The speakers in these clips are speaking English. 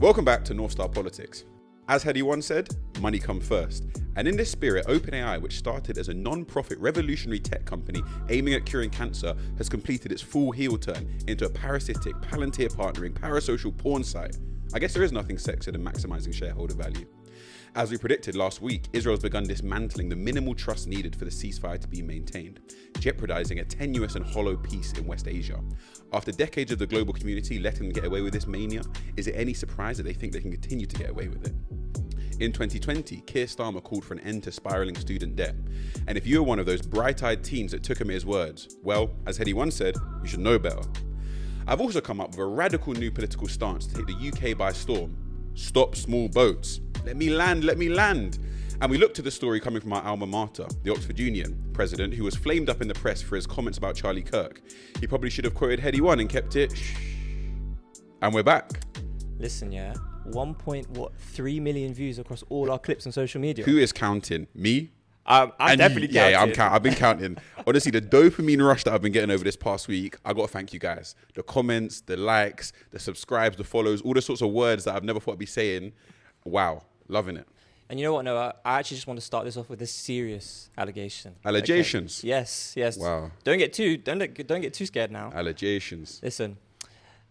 Welcome back to Northstar Politics. As Hedy once said, money comes first. And in this spirit, OpenAI, which started as a non-profit revolutionary tech company aiming at curing cancer, has completed its full heel turn into a parasitic, palantir partnering, parasocial porn site. I guess there is nothing sexier than maximizing shareholder value. As we predicted last week, Israel's begun dismantling the minimal trust needed for the ceasefire to be maintained, jeopardizing a tenuous and hollow peace in West Asia. After decades of the global community letting them get away with this mania, is it any surprise that they think they can continue to get away with it? In 2020, Keir Starmer called for an end to spiraling student debt. And if you were one of those bright-eyed teens that took him at his words, well, as Hedy once said, you should know better. I've also come up with a radical new political stance to take the UK by storm. Stop small boats. Let me land, let me land. And we look to the story coming from our alma mater, the Oxford Union president, who was flamed up in the press for his comments about Charlie Kirk. He probably should have quoted Hedy 1 and kept it shh. And we're back. Listen, yeah, 1.3 million views across all our clips on social media. Who is counting? Me? I'm definitely counting. Yeah, I've been counting. Honestly, the dopamine rush that I've been getting over this past week, I got to thank you guys. The comments, the likes, the subscribes, the follows, all the sorts of words that I've never thought I'd be saying. Wow, loving it. And you know what, Noah? I actually just want to start this off with a serious allegation. Allegations? Okay. Yes. Wow. Don't get too scared now. Allegations. Listen,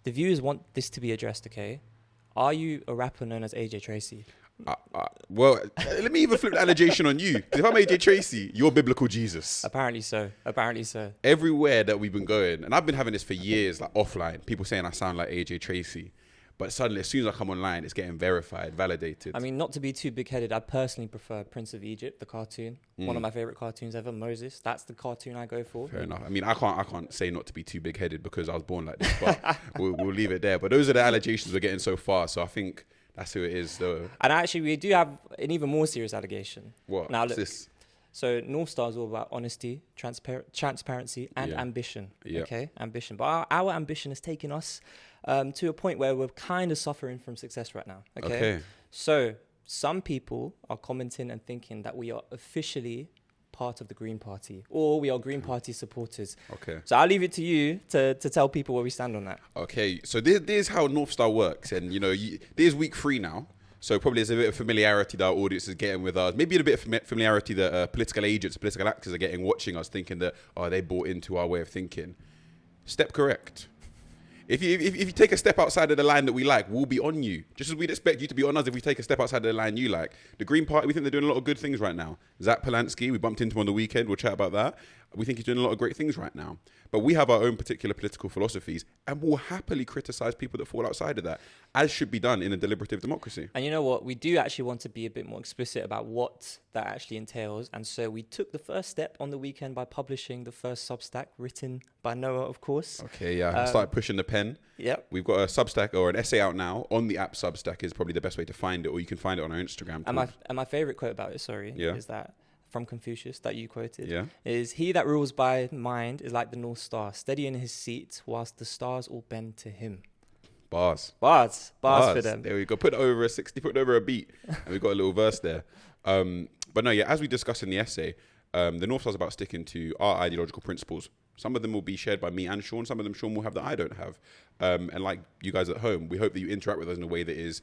the viewers want this to be addressed, okay? Are you a rapper known as AJ Tracy? Well, let me even flip the allegation on you. If I'm AJ Tracy, you're biblical Jesus. Apparently so. Everywhere that we've been going, and I've been having this for years, like offline, people saying I sound like AJ Tracy. But suddenly, as soon as I come online, it's getting verified, validated. I mean, not to be too big-headed, I personally prefer Prince of Egypt, the cartoon. One of my favorite cartoons ever, Moses. That's the cartoon I go for. Fair enough. I mean, I can't say not to be too big-headed because I was born like this, but we'll leave it there. But those are the allegations we're getting so far. So I think that's who it is, though. And actually, we do have an even more serious allegation. What? Now, What's look, this? So Northstar is all about honesty, transparency, and ambition. Yep. Okay, ambition. But our ambition has taken us to a point where we're kind of suffering from success right now. Okay. So some people are commenting and thinking that we are officially part of the Green Party, or we are Green Party supporters. Okay. So I'll leave it to you to tell people where we stand on that. Okay. So this how Northstar works, and this is week 3 now. So probably there's a bit of familiarity that our audience is getting with us. Maybe a bit of familiarity that political agents, political actors are getting watching us, thinking that, they bought into our way of thinking. Step correct. If you take a step outside of the line that we like, we'll be on you. Just as we'd expect you to be on us if we take a step outside of the line you like. The Green Party, we think they're doing a lot of good things right now. Zach Polanski, we bumped into him on the weekend. We'll chat about that. We think he's doing a lot of great things right now. But we have our own particular political philosophies, and we'll happily criticize people that fall outside of that, as should be done in a deliberative democracy. And you know what? We do actually want to be a bit more explicit about what that actually entails. And so we took the first step on the weekend by publishing the first Substack, written by Noah, of course. Okay, yeah. I started pushing the pen. Yep. We've got a Substack or an essay out now on the app Substack is probably the best way to find it, or you can find it on our Instagram. And my favorite quote about it, is that from Confucius that you quoted, is he that rules by mind is like the North Star, steady in his seat whilst the stars all bend to him. Bars for them. There we go. Put it over a 60, put it over a beat, and we've got a little verse there. But no, as we discussed in the essay, the North Star is about sticking to our ideological principles. Some of them will be shared by me and Sean. Some of them Sean will have that I don't have. And like you guys at home, we hope that you interact with us in a way that is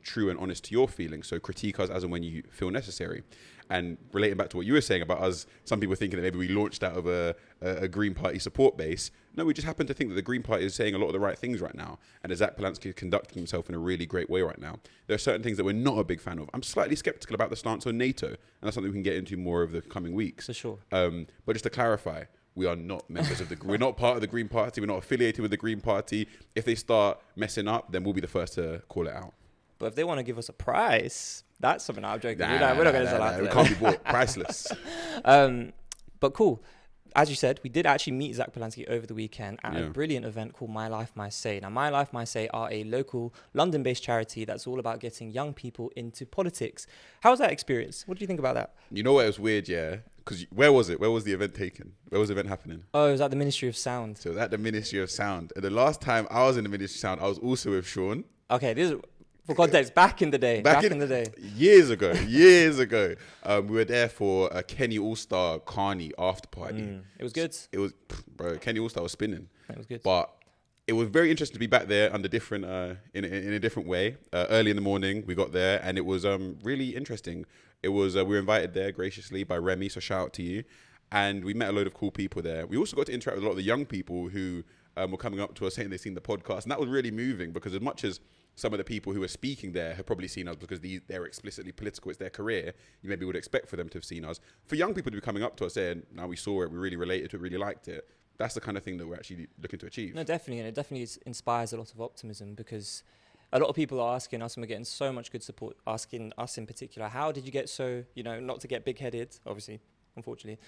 true and honest to your feelings. So critique us as and when you feel necessary. And relating back to what you were saying about us, some people thinking that maybe we launched out of a Green Party support base. No, we just happen to think that the Green Party is saying a lot of the right things right now. And that Zach Polanski is conducting himself in a really great way right now. There are certain things that we're not a big fan of. I'm slightly skeptical about the stance on NATO. And that's something we can get into more over the coming weeks. For sure. But just to clarify, we are not members of we're not part of the Green Party. We're not affiliated with the Green Party. If they start messing up, then we'll be the first to call it out. But if they want to give us a price, that's something I'm joking. We're not going to sell out. We can't be bought. Priceless. But cool. As you said, we did actually meet Zach Polanski over the weekend at a brilliant event called My Life, My Say. Now, My Life, My Say are a local London-based charity that's all about getting young people into politics. How was that experience? What do you think about that? You know what? It was weird, yeah. Because where was it? Where was the event taken? Where was the event happening? Oh, it was at the Ministry of Sound. So at the Ministry of Sound. And the last time I was in the Ministry of Sound, I was also with Sean. Okay, this is... For context, back in the day. Years ago. We were there for a Kenny All-Star Carney after party. It was good. It was, bro, Kenny All-Star was spinning. It was good. But it was very interesting to be back there under different, in a different way. Early in the morning, we got there, and it was really interesting. It was we were invited there graciously by Remy, so shout out to you. And we met a load of cool people there. We also got to interact with a lot of the young people who were coming up to us saying they'd seen the podcast, and that was really moving because as much as some of the people who were speaking there have probably seen us because they're explicitly political, it's their career, you maybe would expect for them to have seen us. For young people to be coming up to us saying, now we saw it, we really related to it, really liked it, that's the kind of thing that we're actually looking to achieve. No, definitely. And it definitely inspires a lot of optimism because a lot of people are asking us, and we're getting so much good support, asking us in particular, how did you get so, not to get big-headed, obviously, unfortunately,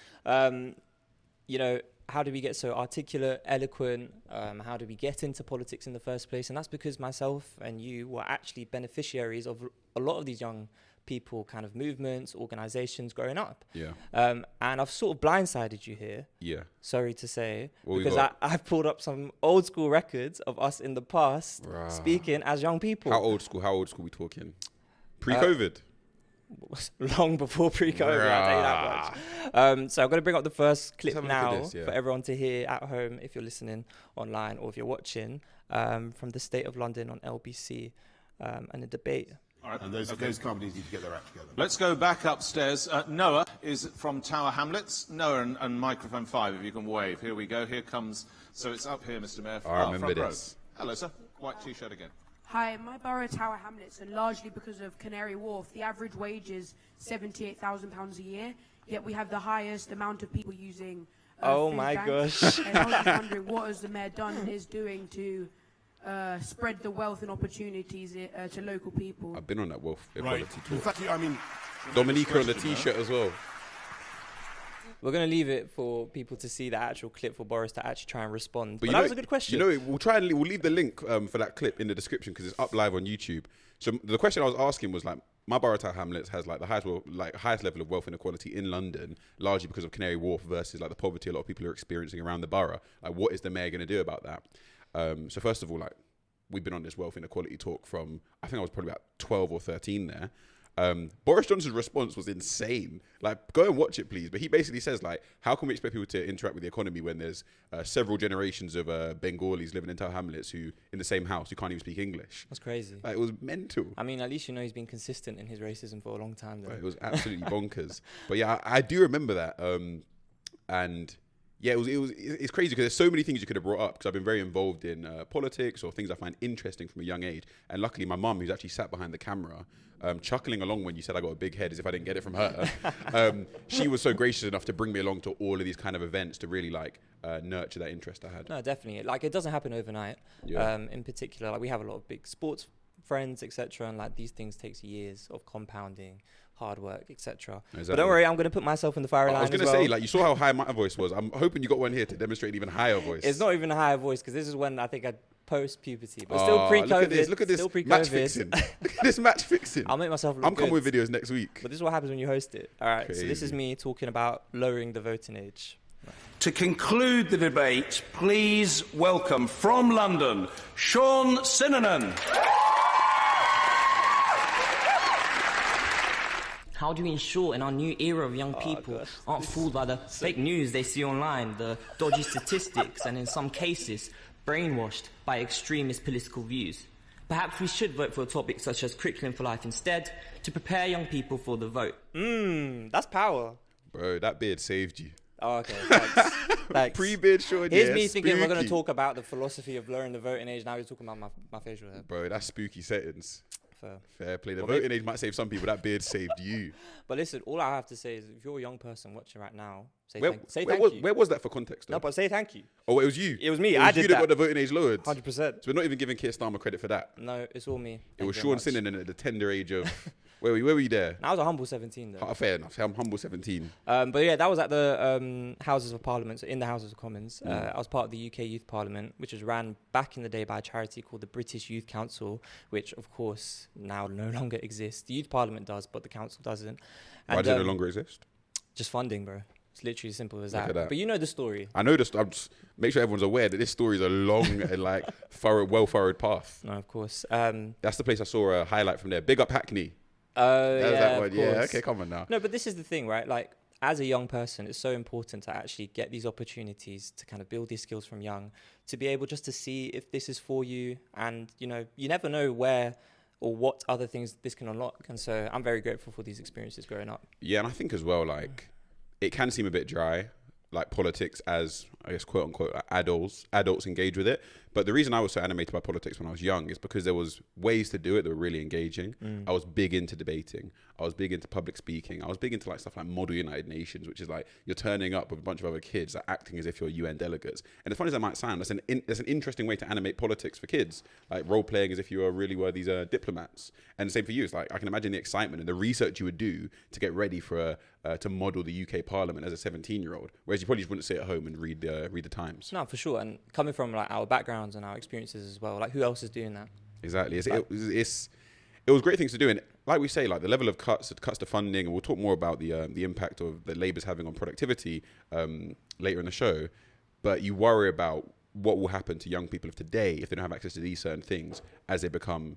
how do we get so articulate, eloquent? How do we get into politics in the first place? And that's because myself and you were actually beneficiaries of a lot of these young people, kind of movements, organizations growing up. Yeah. And I've sort of blindsided you here. Yeah. Sorry to say. What because I've pulled up some old school records of us in the past speaking as young people. How old school we talking? Pre-COVID? Long before pre-COVID, I'll tell you that much. So I'm going to bring up the first clip now for everyone to hear at home if you're listening online or if you're watching from the State of London on LBC and a debate. All right. And those companies need to get their act together. Let's go back upstairs. Noah is from Tower Hamlets. Noah and microphone 5, if you can wave. Here we go. Here comes... So it's up here, Mr Mayor. I remember this. Hello, sir. White T-shirt again. Hi, my borough Tower Hamlets, and largely because of Canary Wharf, the average wage is £78,000 a year, yet we have the highest amount of people using oh my gosh. And I was just wondering, what has the Mayor done and is doing to spread the wealth and opportunities to local people? I've been on that wealth equality talk. In fact, I mean... Dominica on the T-shirt as well. We're going to leave it for people to see the actual clip for Boris to actually try and respond. But that was a good question. We'll leave the link for that clip in the description because it's up live on YouTube. So the question I was asking was like, my borough Tower Hamlets has like the highest level of wealth inequality in London, largely because of Canary Wharf versus like the poverty a lot of people are experiencing around the borough. Like, what is the mayor going to do about that? So first of all, like, we've been on this wealth inequality talk from, I think I was probably about 12 or 13 there. Boris Johnson's response was insane. Like, go and watch it, please. But he basically says, like, how can we expect people to interact with the economy when there's several generations of Bengalis living in Tower Hamlets who, in the same house, who can't even speak English? That's crazy. Like, it was mental. I mean, at least he's been consistent in his racism for a long time. Though. Right, it was absolutely bonkers. But yeah, I do remember that. And yeah, it's crazy because there's so many things you could have brought up because I've been very involved in politics or things I find interesting from a young age. And luckily, my mum, who's actually sat behind the camera, chuckling along when you said I got a big head as if I didn't get it from her. She was so gracious enough to bring me along to all of these kind of events to really nurture that interest I had. No, definitely. Like, it doesn't happen overnight. Yeah. In particular, like, we have a lot of big sports friends, etc., and like these things takes years of compounding, hard work, etc. Exactly. But don't worry, I'm going to put myself in the firing line. I was going to say, like, you saw how high my voice was. I'm hoping you got one here to demonstrate an even higher voice. It's not even a higher voice because this is when I think I post-puberty, but still pre-COVID. Look at this match fixing. Look at this match fixing. I'll make myself look I'm coming with videos next week. But this is what happens when you host it. All right, Crazy. So this is me talking about lowering the voting age. To conclude the debate, please welcome from London, Sean Sinanan. How do we ensure in our new era of young people aren't fooled by the fake news they see online, the dodgy statistics, and in some cases, brainwashed by extremist political views? Perhaps we should vote for a topic such as curriculum for life instead to prepare young people for the vote. That's power. Bro, that beard saved you. Oh, okay. Thanks. Pre-beard short. Here's me thinking we're going to talk about the philosophy of lowering the voting age. Now we're talking about my facial hair. Bro, that's spooky settings. Fair play. The voting age might save some people. That beard saved you. But listen, all I have to say is if you're a young person watching right now, say thank you. Where was that for context, though? No, but say thank you. Oh, it was you? It was me. I did you that got the voting age lowered? 100%. So we're not even giving Keir Starmer credit for that? No, it's all me. It was Sean Sinanan at the tender age of... Where were you there? I was a humble 17 though. Fair enough. I'm humble 17. But yeah, that was at the Houses of Parliament, so in the Houses of Commons. I was part of the UK Youth Parliament, which was ran back in the day by a charity called the British Youth Council, which of course now no longer exists. The Youth Parliament does, but the council doesn't. And, why does it no longer exist? Just funding, bro. It's literally as simple as that. But you know the story. I know the story. Make sure everyone's aware that this story is a long and well-furrowed path. No, of course. That's the place I saw a highlight from there. Big up Hackney. Yeah, that one. Yeah, okay, come on now. No, but this is the thing, right? Like, as a young person, it's so important to actually get these opportunities to kind of build these skills from young, to be able just to see if this is for you. And, you know, you never know where or what other things this can unlock. And so I'm very grateful for these experiences growing up. Yeah, and I think as well, like, it can seem a bit dry, like politics as, I guess, quote unquote, like adults engage with it. But the reason I was so animated by politics when I was young is because there was ways to do it that were really engaging. I was big into debating. I was big into public speaking. I was big into like stuff like Model United Nations, which is like you're turning up with a bunch of other kids like, acting as if you're UN delegates. And as funny as that might sound, that's an interesting way to animate politics for kids, like role playing as if you really were these diplomats. And the same for you. It's like I can imagine the excitement and the research you would do to get ready for to model the UK Parliament as a 17-year-old, whereas you probably just wouldn't sit at home and read the Times. No, for sure. And coming from like our backgrounds and our experiences as well, like who else is doing that? Exactly. It was great things to do, and like we say, like the level of cuts to funding, and we'll talk more about the impact of that Labour's having on productivity later in the show. But you worry about what will happen to young people of today if they don't have access to these certain things as they become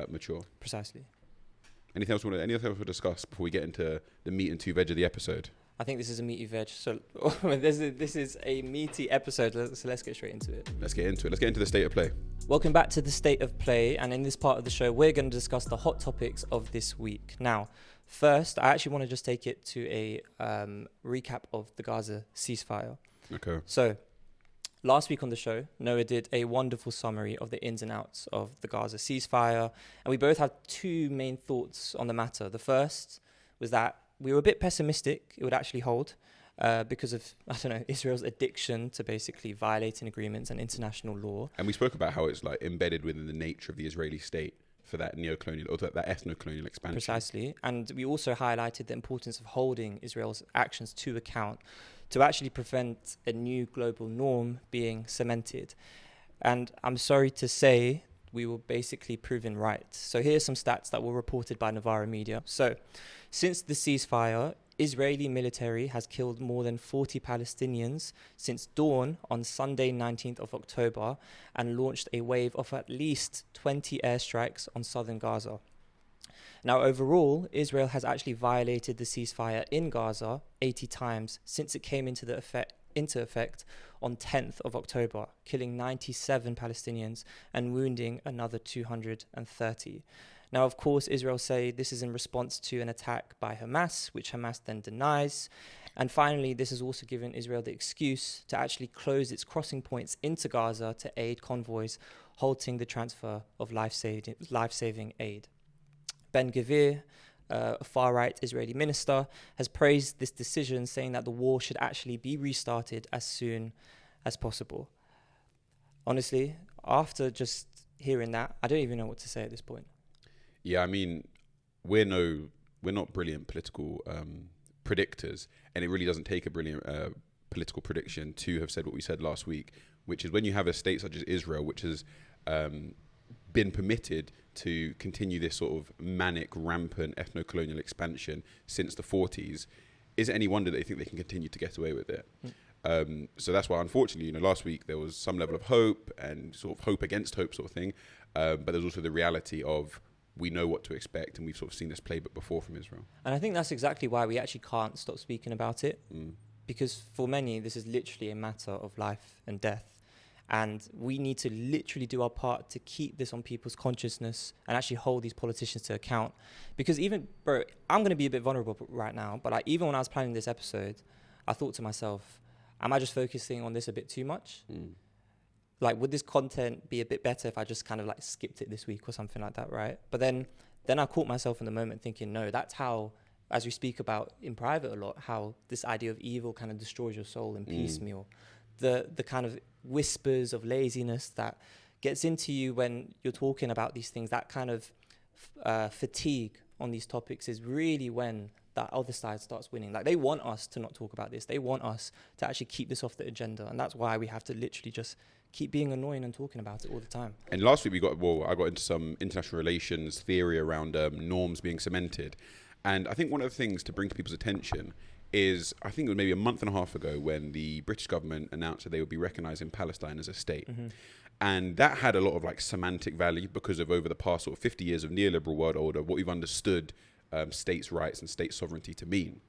mature. Precisely. Anything else we'll discuss before we get into the meat and two veg of the episode? I think this is a meaty veg. So this is a meaty episode. So let's get straight into it. Let's get into it. Let's get into the state of play. Welcome back to the State of Play. And in this part of the show, we're going to discuss the hot topics of this week. Now, first, I actually want to just take it to a recap of the Gaza ceasefire. Okay. So last week on the show, Noah did a wonderful summary of the ins and outs of the Gaza ceasefire. And we both had two main thoughts on the matter. The first was that we were a bit pessimistic it would actually hold because of, I don't know, Israel's addiction to basically violating agreements and international law. And we spoke about how it's like embedded within the nature of the Israeli state for that neo-colonial or that ethno-colonial expansion. Precisely. And we also highlighted the importance of holding Israel's actions to account to actually prevent a new global norm being cemented. And I'm sorry to say, we were basically proven right. So here's some stats that were reported by Novara Media. So since the ceasefire, Israeli military has killed more than 40 Palestinians since dawn on Sunday, 19th of October, and launched a wave of at least 20 airstrikes on southern Gaza. Now, overall, Israel has actually violated the ceasefire in Gaza 80 times since it came into effect on 10th of October, killing 97 Palestinians and wounding another 230. Now, of course, Israel say this is in response to an attack by Hamas, which Hamas then denies. And finally, this has also given Israel the excuse to actually close its crossing points into Gaza to aid convoys, halting the transfer of life-saving aid. Ben-Gvir, a far-right Israeli minister, has praised this decision, saying that the war should actually be restarted as soon as possible. Honestly, after just hearing that, I don't even know what to say at this point. Yeah, I mean, we're not brilliant political predictors, and it really doesn't take a brilliant political prediction to have said what we said last week, which is when you have a state such as Israel, which has been permitted to continue this sort of manic, rampant ethno-colonial expansion since the 40s, is it any wonder they think they can continue to get away with it? So that's why, unfortunately, last week there was some level of hope and sort of hope against hope sort of thing, but there's also the reality of we know what to expect, and we've sort of seen this playbook before from Israel. And I think that's exactly why we actually can't stop speaking about it, because for many, this is literally a matter of life and death. And we need to literally do our part to keep this on people's consciousness and actually hold these politicians to account. Because even, bro, I'm going to be a bit vulnerable right now, but like even when I was planning this episode, I thought to myself, am I just focusing on this a bit too much? Like, would this content be a bit better if I just kind of like skipped it this week or something like that, right? But then I caught myself in the moment thinking, no, that's how, as we speak about in private a lot, how this idea of evil kind of destroys your soul in piecemeal. The kind of whispers of laziness that gets into you when you're talking about these things, that kind of fatigue on these topics is really when that other side starts winning. Like, they want us to not talk about this. They want us to actually keep this off the agenda. And that's why we have to literally just keep being annoying and talking about it all the time. And last week I got into some international relations theory around norms being cemented. And I think one of the things to bring to people's attention is, I think it was maybe a month and a half ago when the British government announced that they would be recognising Palestine as a state. And that had a lot of like semantic value because of over the past sort of 50 years of neoliberal world order, what we've understood states' rights and state sovereignty to mean.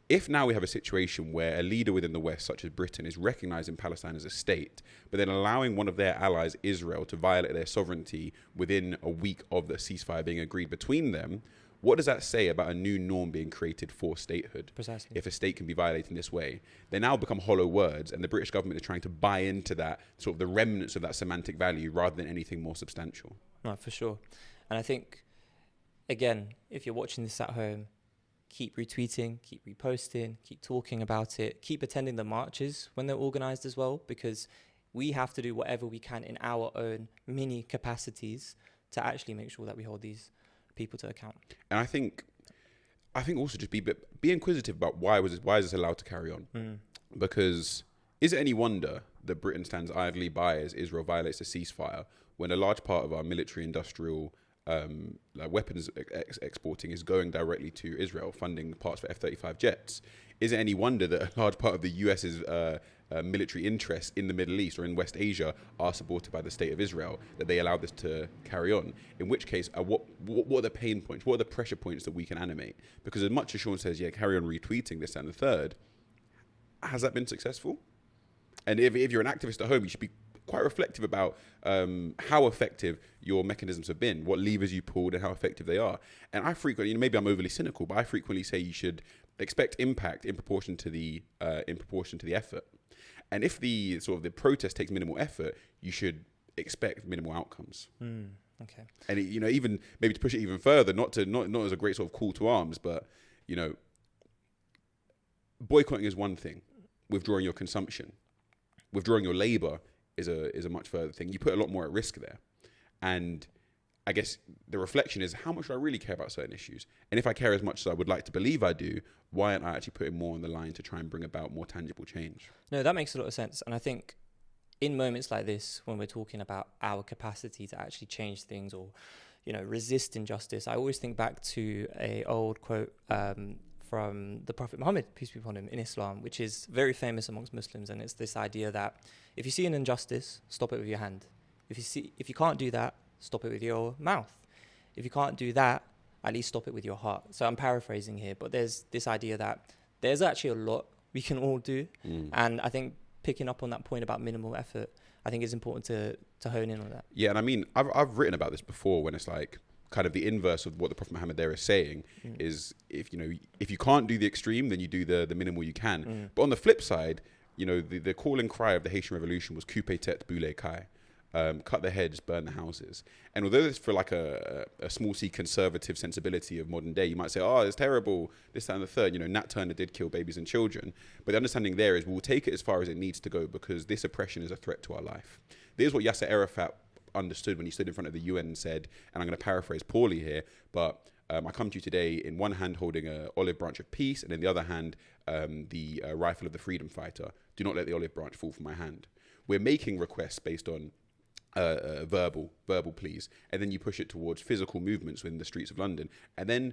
if now we have a situation where a leader within the West, such as Britain, is recognizing Palestine as a state, but then allowing one of their allies, Israel, to violate their sovereignty within a week of the ceasefire being agreed between them, what does that say about a new norm being created for statehood? Precisely. If a state can be violated in this way, they now become hollow words, and the British government is trying to buy into that, sort of the remnants of that semantic value rather than anything more substantial. No, for sure. And I think, again, if you're watching this at home, keep retweeting, keep reposting, keep talking about it, keep attending the marches when they're organized as well, because we have to do whatever we can in our own mini capacities to actually make sure that we hold these people to account. And I think also just be inquisitive about why is this allowed to carry on? Because is it any wonder that Britain stands idly by as Israel violates the ceasefire when a large part of our military industrial weapons exporting is going directly to Israel, funding parts for F-35 jets? Is it any wonder that a large part of the US's military interests in the Middle East or in West Asia are supported by the state of Israel, that they allow this to carry on? In which case, what are the pain points? What are the pressure points that we can animate? Because as much as Sean says, yeah, carry on retweeting this and the third, has that been successful? And if you're an activist at home, you should be quite reflective about how effective your mechanisms have been, what levers you pulled, and how effective they are. And I frequently, maybe I'm overly cynical, but I frequently say you should expect impact in proportion to the effort. And if the protest takes minimal effort, you should expect minimal outcomes. Okay. And even maybe to push it even further, not as a great sort of call to arms, but boycotting is one thing. Withdrawing your consumption, withdrawing your labor is a much further thing. You put a lot more at risk there. And I guess the reflection is, how much do I really care about certain issues? And if I care as much as I would like to believe I do, why aren't I actually putting more on the line to try and bring about more tangible change? No, that makes a lot of sense. And I think in moments like this, when we're talking about our capacity to actually change things or, resist injustice, I always think back to a old quote from the Prophet Muhammad, peace be upon him, in Islam, which is very famous amongst Muslims. And it's this idea that if you see an injustice, stop it with your hand. If you can't do that, stop it with your mouth. If you can't do that, at least stop it with your heart. So I'm paraphrasing here, but there's this idea that there's actually a lot we can all do. And I think picking up on that point about minimal effort, I think it's important to hone in on that. Yeah, and I mean, I've written about this before when it's like kind of the inverse of what the Prophet Muhammad there is saying is if you can't do the extreme, then you do the minimal you can. But on the flip side, the call and cry of the Haitian Revolution was coupe tête, boule caille. Cut the heads, burn the houses. And although it's for like a small c conservative sensibility of modern day, you might say, oh, it's terrible, this, that, and the third. Nat Turner did kill babies and children. But the understanding there is we'll take it as far as it needs to go because this oppression is a threat to our life. This is what Yasser Arafat understood when he stood in front of the UN and said, and I'm going to paraphrase poorly here, but I come to you today in one hand holding an olive branch of peace, and in the other hand, the rifle of the freedom fighter. Do not let the olive branch fall from my hand. We're making requests based on verbal pleas, and then you push it towards physical movements within the streets of London, and then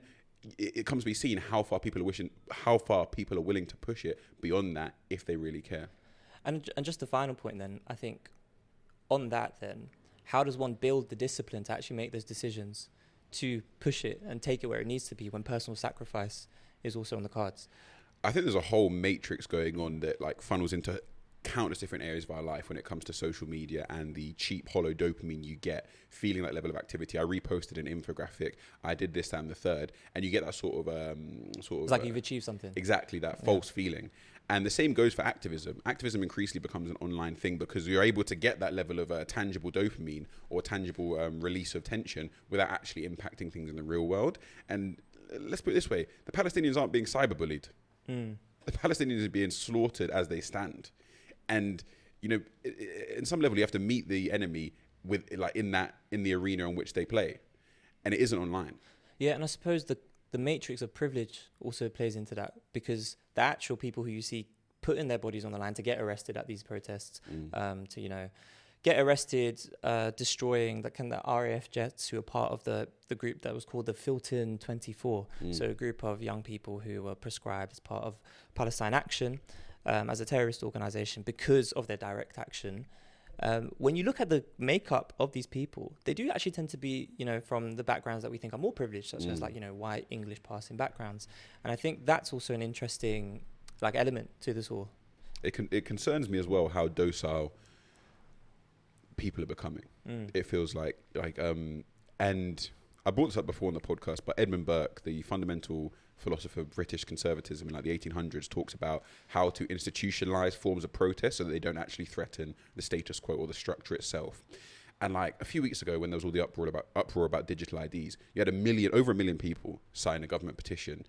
it comes to be seen how far people are willing to push it beyond that if they really care. And just the final point then, I think on that then, how does one build the discipline to actually make those decisions to push it and take it where it needs to be when personal sacrifice is also on the cards? I think there's a whole matrix going on that like funnels into countless different areas of our life when it comes to social media and the cheap, hollow dopamine you get feeling that level of activity. I reposted an infographic, I did this, that, and the third, and you get that sort of it's like you've achieved something. Exactly, that false feeling. And the same goes for activism. Activism increasingly becomes an online thing because you're able to get that level of tangible dopamine or tangible release of tension without actually impacting things in the real world. And let's put it this way, the Palestinians aren't being cyberbullied. The Palestinians are being slaughtered as they stand. And, in some level, you have to meet the enemy with in the arena in which they play. And it isn't online. Yeah, and I suppose the matrix of privilege also plays into that because the actual people who you see putting their bodies on the line to get arrested at these protests, to get arrested, destroying the RAF jets who are part of the group that was called the Filton 24. So a group of young people who were prescribed as part of Palestine Action as a terrorist organization because of their direct action When you look at the makeup of these people, they do actually tend to be, from the backgrounds that we think are more privileged, such as white English passing backgrounds. And I think that's also an interesting element to this all. It concerns me as well how docile people are becoming. It feels and I brought this up before on the podcast, but Edmund Burke, the fundamental philosopher of British conservatism in the 1800s, talks about how to institutionalize forms of protest so that they don't actually threaten the status quo or the structure itself. And a few weeks ago, when there was all the uproar about digital IDs, you had over a million people sign a government petition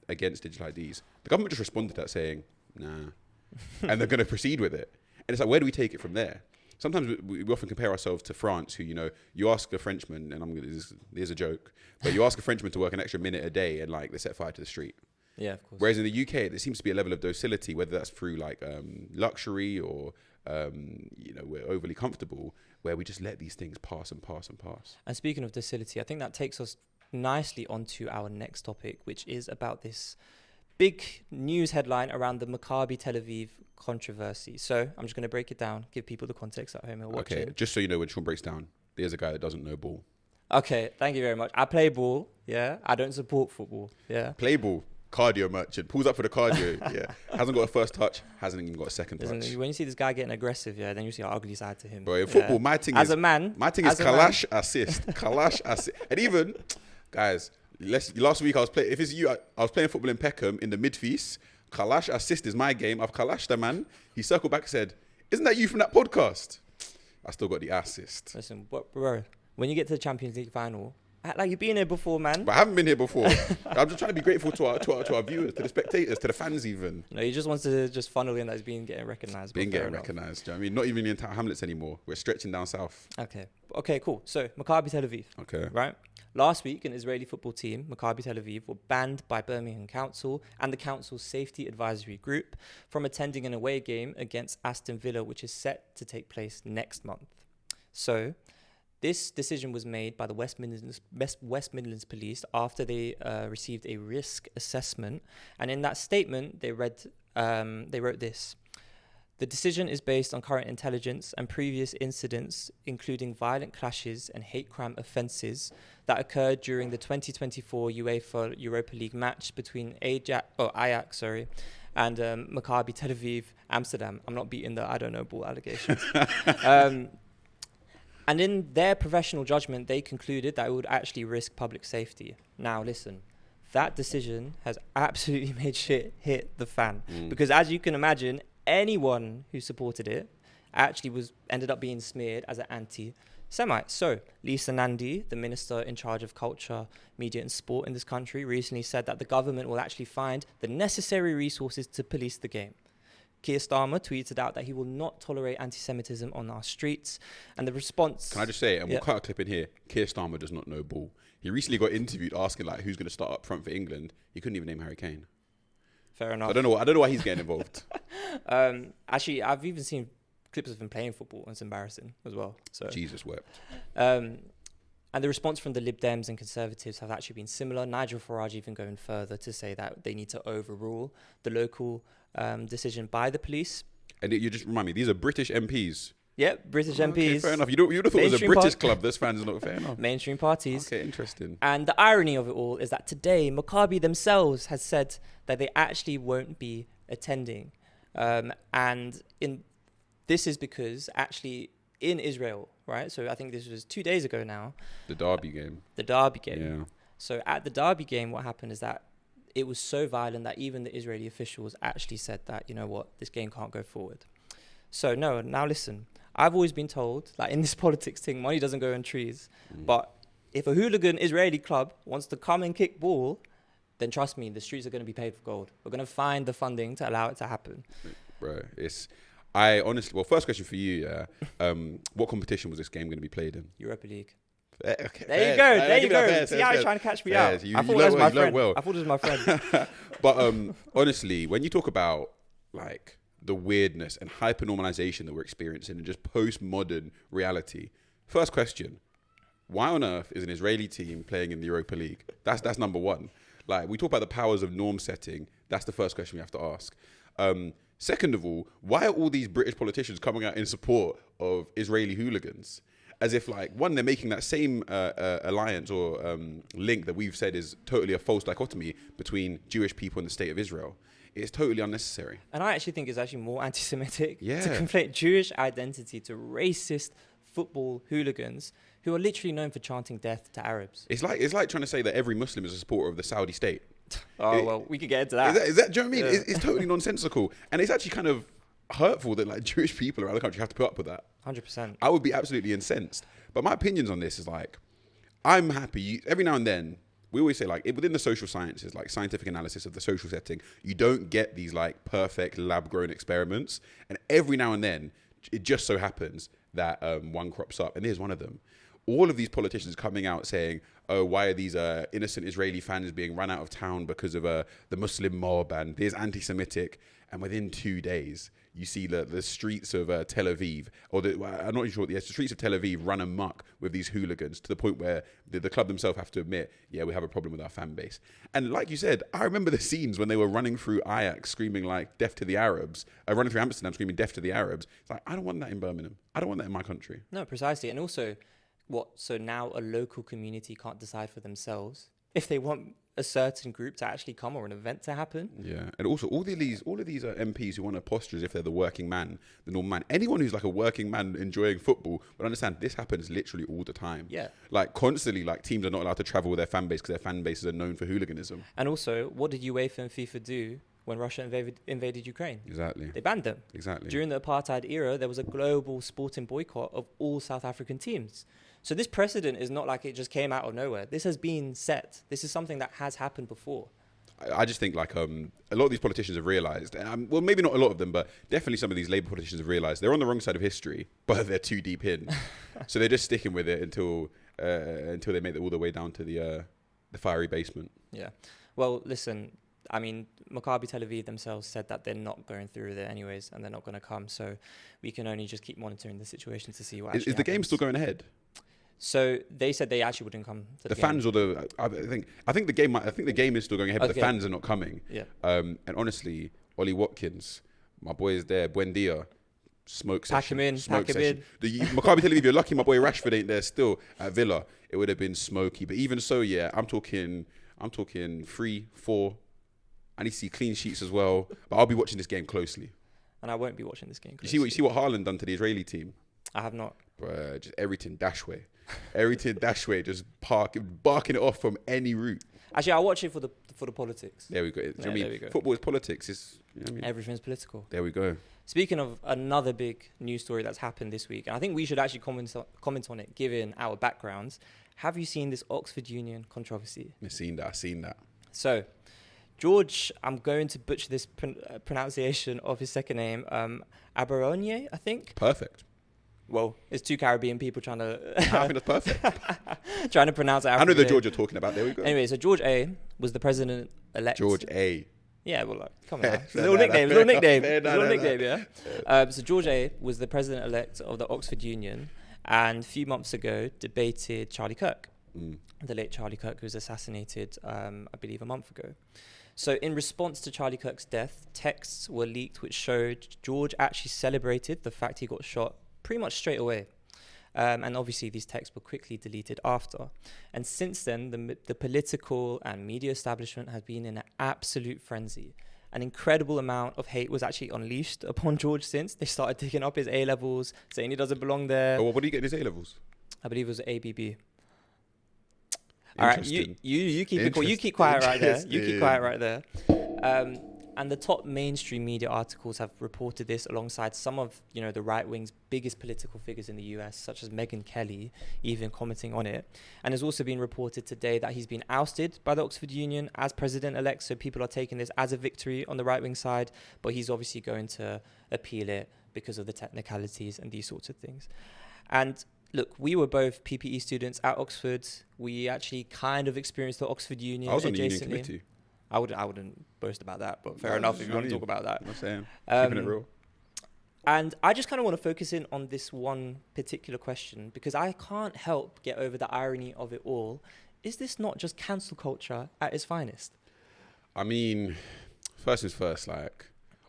against digital IDs. The government just responded to that saying, nah, and they're going to proceed with it. And it's where do we take it from there? Sometimes we often compare ourselves to France, who, you ask a Frenchman, and there's a joke, but you ask a Frenchman to work an extra minute a day and they set fire to the street. Yeah, of course. Whereas in the UK, there seems to be a level of docility, whether that's through luxury or, we're overly comfortable, where we just let these things pass and pass and pass. And speaking of docility, I think that takes us nicely onto our next topic, which is about this big news headline around the Maccabi Tel Aviv controversy. So I'm just going to break it down, give people the context at home who are watching. Okay, just so you know, when Sean breaks down, there's a guy that doesn't know ball. Okay, thank you very much. I play ball, yeah. I don't support football, yeah. Play ball, cardio merchant, pulls up for the cardio, yeah. Hasn't got a first touch, hasn't even got a second touch. When you see this guy getting aggressive, yeah, then you see our ugly side to him. Bro, in football, my thing is Kalash assist. Kalash assist. And even, guys, last week I was playing football in Peckham in the midfeast. Kalash assist is my game. I've Kalashed the man. He circled back and said, "Isn't that you from that podcast?" I still got the assist. Listen, bro, when you get to the Champions League final, act like you've been here before, man. But I haven't been here before. I'm just trying to be grateful to our viewers, to the spectators, to the fans even. No, he just wants to just funnel in that he's getting recognised. Getting recognised. Do you know what I mean? Not even in Tower Hamlets anymore. We're stretching down south. Okay, cool. So, Maccabi Tel Aviv. Okay. Right? Last week, an Israeli football team, Maccabi Tel Aviv, were banned by Birmingham Council and the council's safety advisory group from attending an away game against Aston Villa, which is set to take place next month. So, this decision was made by the West Midlands Police after they received a risk assessment. And in that statement, they wrote this. The decision is based on current intelligence and previous incidents, including violent clashes and hate crime offences that occurred during the 2024 UEFA Europa League match between Ajax and Maccabi Tel Aviv Amsterdam. I'm not beating the I don't know ball allegations. And in their professional judgment, they concluded that it would actually risk public safety. Now, listen, that decision has absolutely made shit hit the fan. Because as you can imagine, anyone who supported it actually ended up being smeared as an anti-Semite. So, Lisa Nandy, the minister in charge of culture, media and sport in this country, recently said that the government will actually find the necessary resources to police the game. Keir Starmer tweeted out that he will not tolerate anti-Semitism on our streets. And the response... Can I just say, and we'll cut a clip in here, Keir Starmer does not know ball. He recently got interviewed asking who's going to start up front for England. He couldn't even name Harry Kane. Fair enough. I don't know why he's getting involved. Actually, I've even seen clips of him playing football, and it's embarrassing as well. So Jesus wept. And the response from the Lib Dems and Conservatives have actually been similar. Nigel Farage even going further to say that they need to overrule the local decision by the police. And you just remind me, these are British MPs. Yep, British MPs. Fair enough. You'd have thought it was a British club. This fan's not fair enough. Mainstream parties. Okay, interesting. And the irony of it all is that today, Maccabi themselves has said that they actually won't be attending. This is because actually in Israel, right? So I think this was 2 days ago now. The Derby game. Yeah. So at the Derby game, what happened is that it was so violent that even the Israeli officials actually said that, you know what, this game can't go forward. So no, now listen, I've always been told, in this politics thing, money doesn't grow on trees. But if a hooligan Israeli club wants to come and kick ball, then trust me, the streets are going to be paved with gold. We're going to find the funding to allow it to happen. Bro, first question for you, what competition was this game going to be played in? Europa League. Okay, there you go. See how you're trying to catch me out. I thought it was my friend. I thought it was my friend. But honestly, when you talk about the weirdness and hyper-normalization that we're experiencing and just postmodern reality, first question, why on earth is an Israeli team playing in the Europa League? That's number one. We talk about the powers of norm setting. That's the first question we have to ask. Second of all, why are all these British politicians coming out in support of Israeli hooligans? As if, like, one, they're making that same alliance or link that we've said is totally a false dichotomy between Jewish people and the state of Israel. It's totally unnecessary. And I actually think it's actually more anti-Semitic Yeah. to conflate Jewish identity to racist football hooligans who are literally known for chanting death to Arabs. It's like trying to say that every Muslim is a supporter of the Saudi state. Oh, well, we could get into that. Is that do you know what I mean? It's totally nonsensical. And it's actually kind of hurtful that, like, Jewish people around the country have to put up with that. 100%. I would be absolutely incensed. But my opinions on this is, like, I'm happy. Every now and then, we always say, like, within the social sciences, like scientific analysis of the social setting, you don't get these, like, perfect lab-grown experiments. And every now and then, it just so happens that one crops up. And here's one of them. All of these politicians coming out saying, oh, why are these innocent Israeli fans being run out of town because of the Muslim mob, and there's anti-Semitic. And within 2 days, you see the streets of Tel Aviv, or I'm not even sure, yes, the streets of Tel Aviv run amok with these hooligans to the point where the club themselves have to admit, yeah, we have a problem with our fan base. And like you said, I remember the scenes when they were running through Ajax screaming, like, death to the Arabs, running through Amsterdam screaming death to the Arabs. It's like, I don't want that in Birmingham. I don't want that in my country. No, precisely. And also, so now a local community can't decide for themselves if they want a certain group to actually come or an event to happen? Yeah, and also all of these MPs who want to posture as if they're the working man, the normal man. Anyone who's like a working man enjoying football would understand this happens literally all the time. Yeah. Like constantly, like teams are not allowed to travel with their fan base because their fan bases are known for hooliganism. And also, what did UEFA and FIFA do when Russia invaded Ukraine? Exactly. They banned them. Exactly. During the apartheid era, there was a global sporting boycott of all South African teams. So this precedent is not like it just came out of nowhere. This has been set. This is something that has happened before. I just think like a lot of these politicians have realised, well, maybe not a lot of them, but definitely some of these Labour politicians have realised they're on the wrong side of history, but they're too deep in. So they're just sticking with it until they make it all the way down to the fiery basement. Yeah. Well, listen, I mean, Maccabi Tel Aviv themselves said that they're not going through with it anyways, and they're not going to come. So we can only just keep monitoring the situation to see what Is the game still going ahead? So they said they actually wouldn't come to the game. Fans or I think the game is still going ahead, but the fans are not coming. Yeah. And honestly, Ollie Watkins, my boy is there. Buen dia. Smoke session. Pack him in. The Maccabi Tel Aviv, you're lucky my boy Rashford ain't there still at Villa. It would have been smoky. But even so, yeah, I'm talking 3, 4. I need to see clean sheets as well. But I'll be watching this game closely. And I won't be watching this game closely. You see what Haaland done to the Israeli team? I have not. Bruh, just everything dashway. Everything dashway, just barking it off from any route. Actually, I'll watch it for the politics. There we go. There we go. Football is politics. It's, you know what I mean? Everything's political. There we go. Speaking of another big news story that's happened this week, and I think we should actually comment on it, given our backgrounds. Have you seen this Oxford Union controversy? I've seen that. So, George, I'm going to butcher this pronunciation of his second name, Aberonier, I think. Perfect. Well, it's two Caribbean people trying to... I think that's perfect. trying to pronounce it. I know the George you're talking about. There we go. Anyway, so George A was the president-elect. George A. Yeah, well, like, come on. Little nickname, yeah? So George A was the president-elect of the Oxford Union, and a few months ago debated Charlie Kirk, the late Charlie Kirk, who was assassinated, I believe, a month ago. So in response to Charlie Kirk's death, texts were leaked which showed George actually celebrated the fact he got shot pretty much straight away. And obviously these texts were quickly deleted after. And since then, the political and media establishment has been in an absolute frenzy. An incredible amount of hate was actually unleashed upon George since. They started digging up his A-levels, saying he doesn't belong there. Oh, what did he get in his A-levels? I believe it was ABB. All right, you keep quiet right there. You keep quiet right there. And the top mainstream media articles have reported this alongside some of, the right wing's biggest political figures in the US, such as Megyn Kelly, even commenting on it. And it's also been reported today that he's been ousted by the Oxford Union as president-elect. So people are taking this as a victory on the right wing side, but he's obviously going to appeal it because of the technicalities and these sorts of things. And look, we were both PPE students at Oxford. We actually kind of experienced the Oxford Union. I was on the union committee. I wouldn't boast about that, but fair enough if you want to talk about that. I'm saying, keeping it real. And I just kind of want to focus in on this one particular question because I can't help get over the irony of it all. Is this not just cancel culture at its finest? I mean, first is first, like,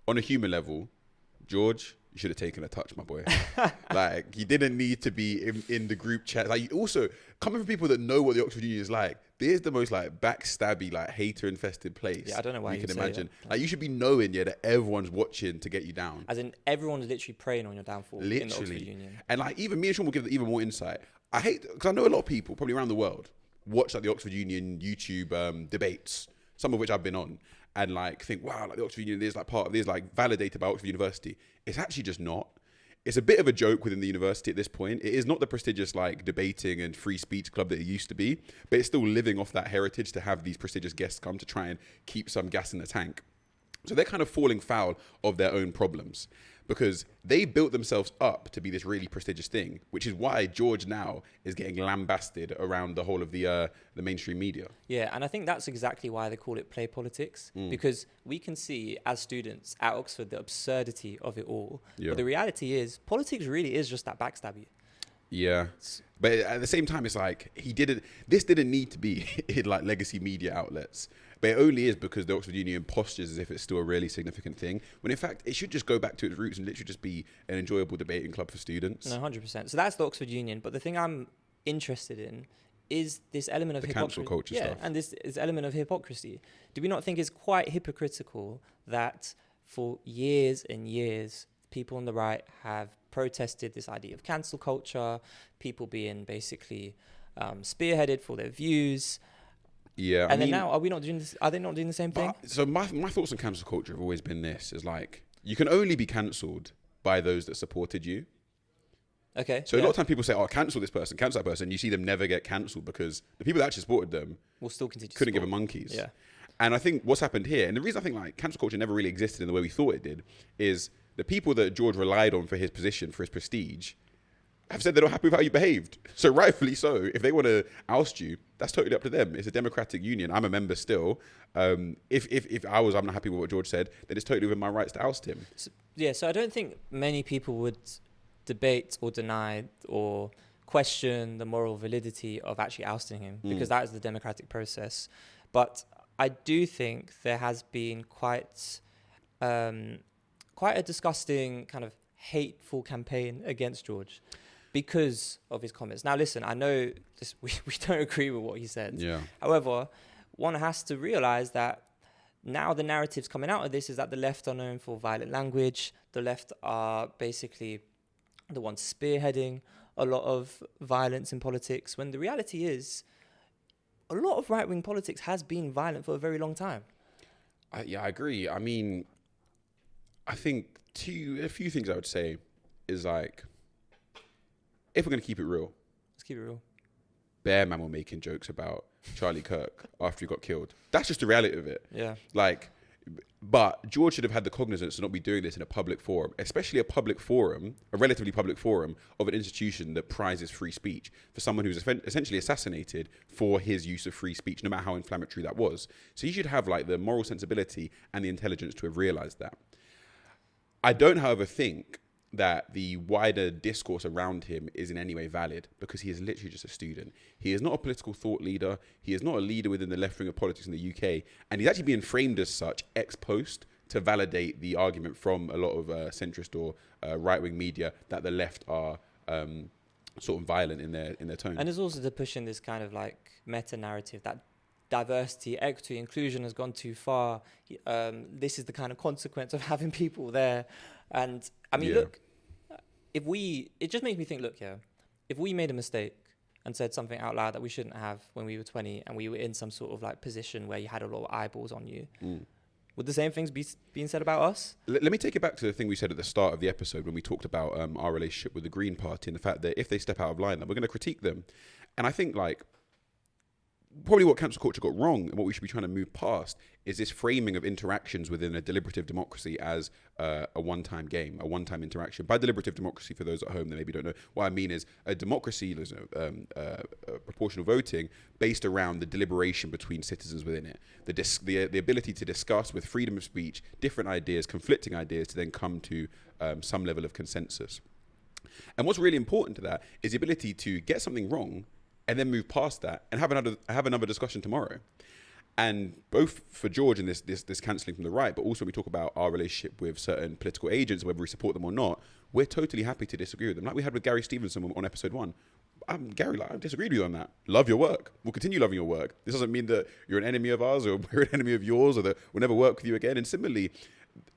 on a human level, George, you should have taken a touch, my boy. Like, you didn't need to be in the group chat. Like, you also, coming from people that know what the Oxford Union is like, there's the most like backstabby, like hater-infested place. Yeah, I don't know why you can say imagine. that. Like, you should be knowing, that everyone's watching to get you down. As in, everyone's literally praying on your downfall in the Oxford Union. And like, even me and Sean will give it even more insight. I hate, because I know a lot of people, probably around the world, watch like the Oxford Union YouTube debates, some of which I've been on, and like think, wow, like the Oxford Union is like part of this, like validated by Oxford University. It's actually just not. It's a bit of a joke within the university at this point. It is not the prestigious like debating and free speech club that it used to be, but it's still living off that heritage to have these prestigious guests come to try and keep some gas in the tank. So they're kind of falling foul of their own problems because they built themselves up to be this really prestigious thing, which is why George now is getting lambasted around the whole of the mainstream media. Yeah, and I think that's exactly why they call it play politics, because we can see as students at Oxford the absurdity of it all. Yeah. But the reality is, politics really is just that backstab you. Yeah, but at the same time, it's like this didn't need to be in like legacy media outlets, but it only is because the Oxford Union postures as if it's still a really significant thing, when in fact it should just go back to its roots and literally just be an enjoyable debating club for students. No, 100%. So that's the Oxford Union. But the thing I'm interested in is this element of The hypocrisy. cancel culture stuff. And this element of hypocrisy. Do we not think it's quite hypocritical that for years and years, people on the right have protested this idea of cancel culture, people being basically spearheaded for their views. Yeah, And then now, are they not doing the same thing? So my thoughts on cancel culture have always been this: is like you can only be cancelled by those that supported you. Okay. So a lot of times people say, "Oh, cancel this person, cancel that person." You see them never get cancelled because the people that actually supported them We'll still continue to couldn't give a support. monkeys. Yeah. And I think what's happened here, and the reason I think like cancel culture never really existed in the way we thought it did, is the people that George relied on for his position, for his prestige, have said they're not happy with how you behaved. So rightfully so, if they want to oust you, that's totally up to them. It's a democratic union. I'm a member still. If I'm not happy with what George said, then it's totally within my rights to oust him. So I don't think many people would debate or deny or question the moral validity of actually ousting him, because that is the democratic process. But I do think there has been quite a disgusting kind of hateful campaign against George because of his comments. Now, listen, I know we don't agree with what he said. Yeah. However, one has to realize that now the narratives coming out of this is that the left are known for violent language. The left are basically the ones spearheading a lot of violence in politics, when the reality is a lot of right-wing politics has been violent for a very long time. Yeah, I agree. I mean, I think a few things I would say is like, if we're going to keep it real, Let's keep it real. Bear Man were making jokes about Charlie Kirk after he got killed. That's just the reality of it. Yeah. Like, but George should have had the cognizance to not be doing this in a public forum, especially a relatively public forum of an institution that prizes free speech, for someone who's essentially assassinated for his use of free speech, no matter how inflammatory that was. So you should have like the moral sensibility and the intelligence to have realized that. I don't, however, think that the wider discourse around him is in any way valid, because he is literally just a student. He is not a political thought leader. He is not a leader within the left wing of politics in the UK. And he's actually being framed as such ex post to validate the argument from a lot of centrist or right wing media that the left are sort of violent in their tone. And there's also the push in this kind of like meta narrative that diversity, equity, inclusion has gone too far. This is the kind of consequence of having people there. And I mean, look, it just makes me think, if we made a mistake and said something out loud that we shouldn't have when we were 20 and we were in some sort of like position where you had a lot of eyeballs on you, would the same things be being said about us? Let me take it back to the thing we said at the start of the episode when we talked about our relationship with the Green Party and the fact that if they step out of line, that we're going to critique them. And I think like probably what cancel culture got wrong and what we should be trying to move past is this framing of interactions within a deliberative democracy as a one-time game, a one-time interaction. By deliberative democracy, for those at home that maybe don't know, what I mean is a democracy, proportional voting based around the deliberation between citizens within it, the ability to discuss with freedom of speech different ideas, conflicting ideas, to then come to some level of consensus. And what's really important to that is the ability to get something wrong and then move past that and have another discussion tomorrow. And both for George and this cancelling from the right, but also when we talk about our relationship with certain political agents, whether we support them or not, we're totally happy to disagree with them. Like we had with Gary Stevenson on episode 1. Gary, I disagreed with you on that. Love your work. We'll continue loving your work. This doesn't mean that you're an enemy of ours or we're an enemy of yours or that we'll never work with you again. And similarly,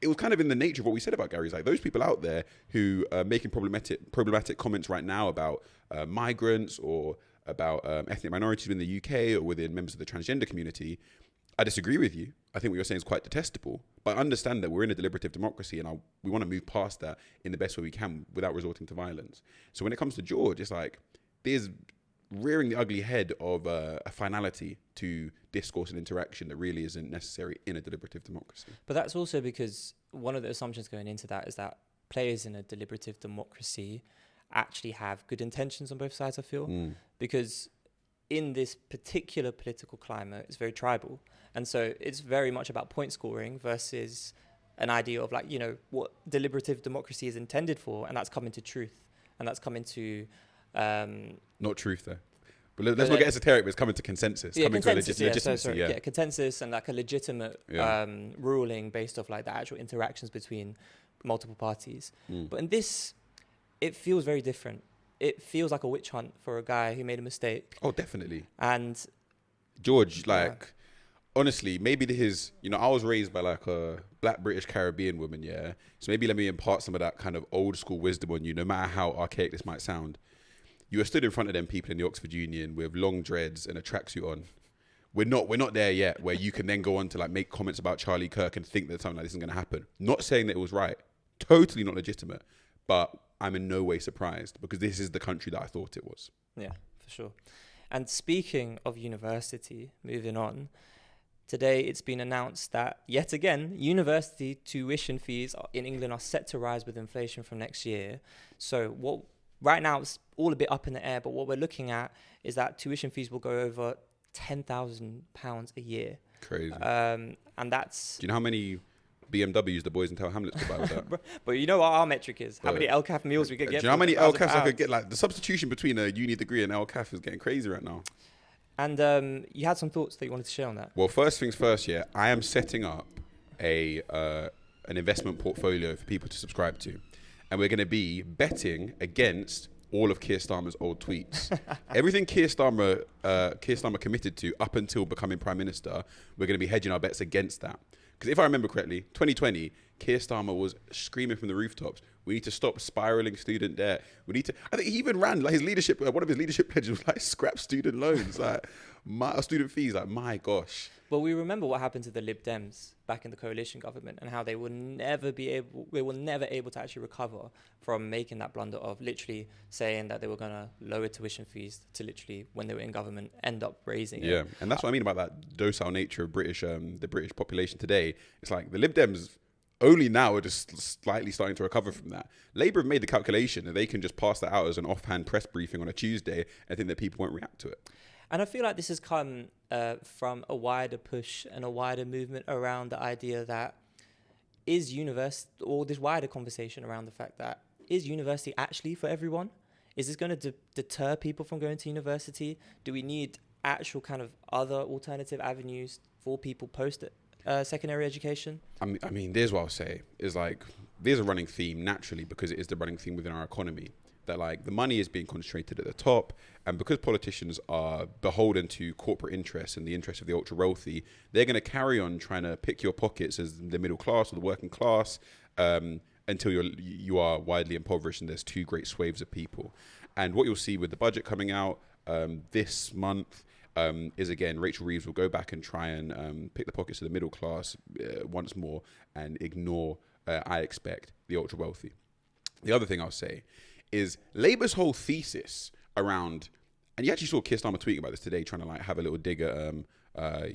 it was kind of in the nature of what we said about Gary. It's like those people out there who are making problematic comments right now about migrants or about ethnic minorities within the UK or within members of the transgender community, I disagree with you. I think what you're saying is quite detestable. But I understand that we're in a deliberative democracy and we want to move past that in the best way we can without resorting to violence. So when it comes to George, it's like there's rearing the ugly head of a finality to discourse and interaction that really isn't necessary in a deliberative democracy. But that's also because one of the assumptions going into that is that players in a deliberative democracy actually have good intentions on both sides, I feel. Because in this particular political climate, it's very tribal. And so it's very much about point scoring versus an idea of like, you know, what deliberative democracy is intended for. And that's coming to truth. And that's coming to... not truth, though. But let's not get esoteric, but it's coming to consensus. Yeah, coming consensus, to legitimacy. Consensus and like a legitimate ruling based off like the actual interactions between multiple parties. But in this, it feels very different. It feels like a witch hunt for a guy who made a mistake. Oh, definitely. And George, like, honestly, maybe this is, you know, I was raised by like a black British Caribbean woman, yeah? So maybe let me impart some of that kind of old school wisdom on you, no matter how archaic this might sound. You were stood in front of them people in the Oxford Union with long dreads and a tracksuit on. We're not there yet where you can then go on to like make comments about Charlie Kirk and think that something like this isn't going to happen. Not saying that it was right. Totally not legitimate. But I'm in no way surprised because this is the country that I thought it was. Yeah, for sure. And speaking of university, moving on, today it's been announced that, yet again, university tuition fees in England are set to rise with inflation from next year. So right now it's all a bit up in the air, but what we're looking at is that tuition fees will go over £10,000 a year. Crazy. And that's... Do you know how many BMWs the boys in Tower Hamlets could buy with that? But you know what our metric is? How many LCAF meals we could get? Do you know how many LCAFs I could get? Like the substitution between a uni degree and LCAF is getting crazy right now. And you had some thoughts that you wanted to share on that. Well, first things first, yeah. I am setting up an investment portfolio for people to subscribe to. And we're going to be betting against all of Keir Starmer's old tweets. Everything Keir Starmer committed to up until becoming Prime Minister, we're going to be hedging our bets against that. Because if I remember correctly, 2020, Keir Starmer was screaming from the rooftops, we need to stop spiraling student debt. I think he even ran, like his leadership, one of his leadership pledges was like scrap student loans, like student fees, like my gosh. Well, we remember what happened to the Lib Dems back in the coalition government and how they were never able to actually recover from making that blunder of literally saying that they were going to lower tuition fees to literally, when they were in government, end up raising it. Yeah, and that's what I mean about that docile nature of the British population today. It's like the Lib Dems only now are just slightly starting to recover from that. Labour have made the calculation that they can just pass that out as an offhand press briefing on a Tuesday and think that people won't react to it. And I feel like this has come from a wider push and a wider movement around the idea that is university, or this wider conversation around the fact that is university actually for everyone? Is this going to deter people from going to university? Do we need actual kind of other alternative avenues for people post secondary education? I mean, there's what I'll say is like, there's a running theme naturally because it is the running theme within our economy. That like the money is being concentrated at the top, and because politicians are beholden to corporate interests and the interests of the ultra wealthy, they're going to carry on trying to pick your pockets as the middle class or the working class until you are widely impoverished and there's two great swathes of people. And what you'll see with the budget coming out this month is again, Rachel Reeves will go back and try and pick the pockets of the middle class once more and ignore, I expect, the ultra wealthy. The other thing I'll say is Labour's whole thesis around, and you actually saw Keir Starmer tweeting about this today, trying to like have a little dig at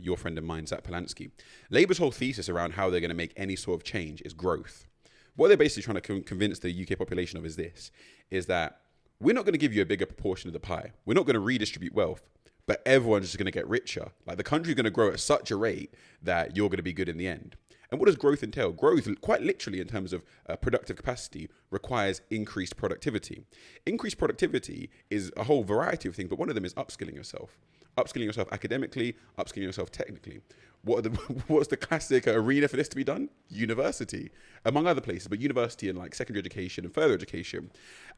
your friend of mine, Zach Polanski. Labour's whole thesis around how they're going to make any sort of change is growth. What they're basically trying to convince the UK population of is that we're not going to give you a bigger proportion of the pie. We're not going to redistribute wealth, but everyone's just going to get richer. Like the country's going to grow at such a rate that you're going to be good in the end. And what does growth entail? Growth, quite literally in terms of productive capacity, requires increased productivity. Increased productivity is a whole variety of things, but one of them is upskilling yourself. upskilling yourself academically, upskilling yourself technically. What's the classic arena for this to be done? University, among other places, but university and like secondary education and further education.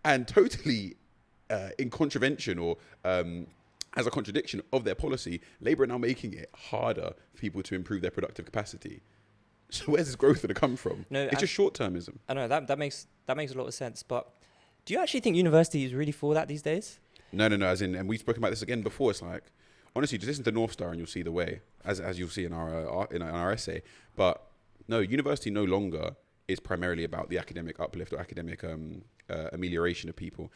And totally in contravention or as a contradiction of their policy, Labour are now making it harder for people to improve their productive capacity. So where's this growth going to come from? No, it's just short-termism. I know that makes a lot of sense. But do you actually think university is really for that these days? No. As in, and we've spoken about this again before. It's like, honestly, just listen to Northstar and you'll see the way, as you'll see in our essay. But no, university no longer is primarily about the academic uplift or academic amelioration of people.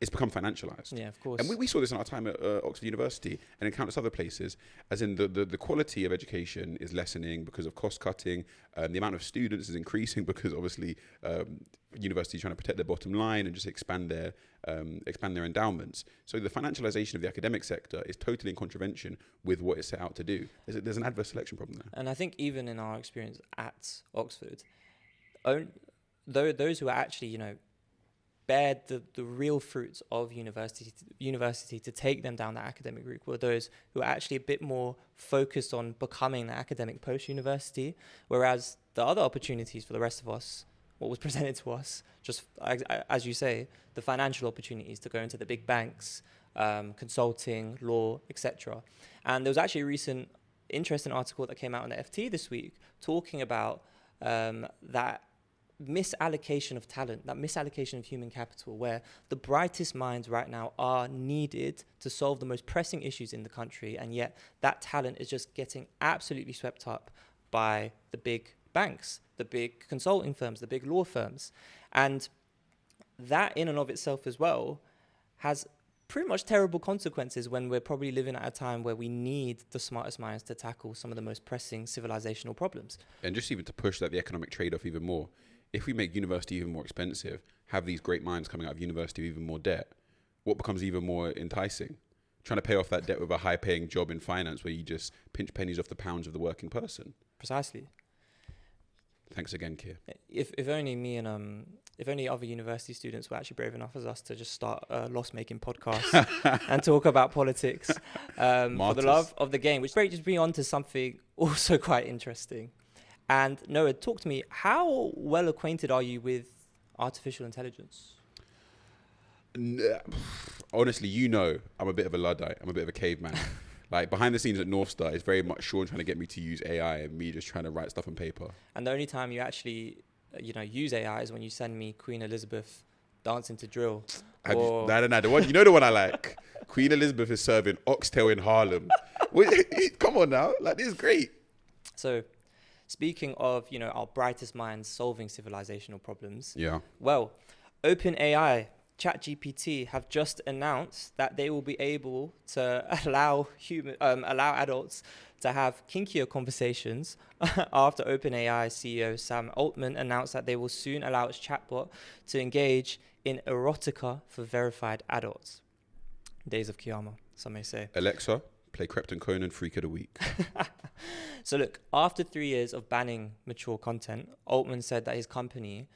It's become financialized. Yeah, of course. And we saw this in our time at Oxford University and in countless other places, as in the quality of education is lessening because of cost cutting. The amount of students is increasing because obviously universities trying to protect their bottom line and just expand their endowments. So the financialization of the academic sector is totally in contravention with what it's set out to do. There's an adverse selection problem there. And I think even in our experience at Oxford, those who are actually, bear the real fruits of university to take them down that academic route were those who are actually a bit more focused on becoming the academic post-university, whereas the other opportunities for the rest of us, what was presented to us, just as you say, the financial opportunities to go into the big banks, consulting, law, etc. And there was actually a recent interesting article that came out in the FT this week talking about that misallocation of talent, that misallocation of human capital, where the brightest minds right now are needed to solve the most pressing issues in the country, and yet that talent is just getting absolutely swept up by the big banks, the big consulting firms, the big law firms. And that in and of itself as well has pretty much terrible consequences when we're probably living at a time where we need the smartest minds to tackle some of the most pressing civilizational problems. And just even to push the economic trade-off even more, if we make university even more expensive, have these great minds coming out of university with even more debt, what becomes even more enticing? Trying to pay off that debt with a high-paying job in finance where you just pinch pennies off the pounds of the working person. Precisely. Thanks again, Keir. If only me and if only other university students were actually brave enough as us to just start a loss-making podcast and talk about politics for the love of the game, which brings me on to something also quite interesting. And Noah, talk to me, how well acquainted are you with artificial intelligence? Honestly, I'm a bit of a Luddite. I'm a bit of a caveman. Like behind the scenes at Northstar, it's very much Sean trying to get me to use AI and me just trying to write stuff on paper. And the only time you actually, use AI is when you send me Queen Elizabeth dancing to drill. No. The one, the one I like. Queen Elizabeth is serving oxtail in Harlem. Come on now, like this is great. So, speaking of, our brightest minds solving civilizational problems. Yeah. Well, OpenAI, ChatGPT have just announced that they will be able to allow adults to have kinkier conversations after OpenAI CEO Sam Altman announced that they will soon allow its chatbot to engage in erotica for verified adults. Days of Kiyama, some may say. Alexa, play Krypton Conan Freak of the Week. So look, after 3 years of banning mature content, Altman said that his company,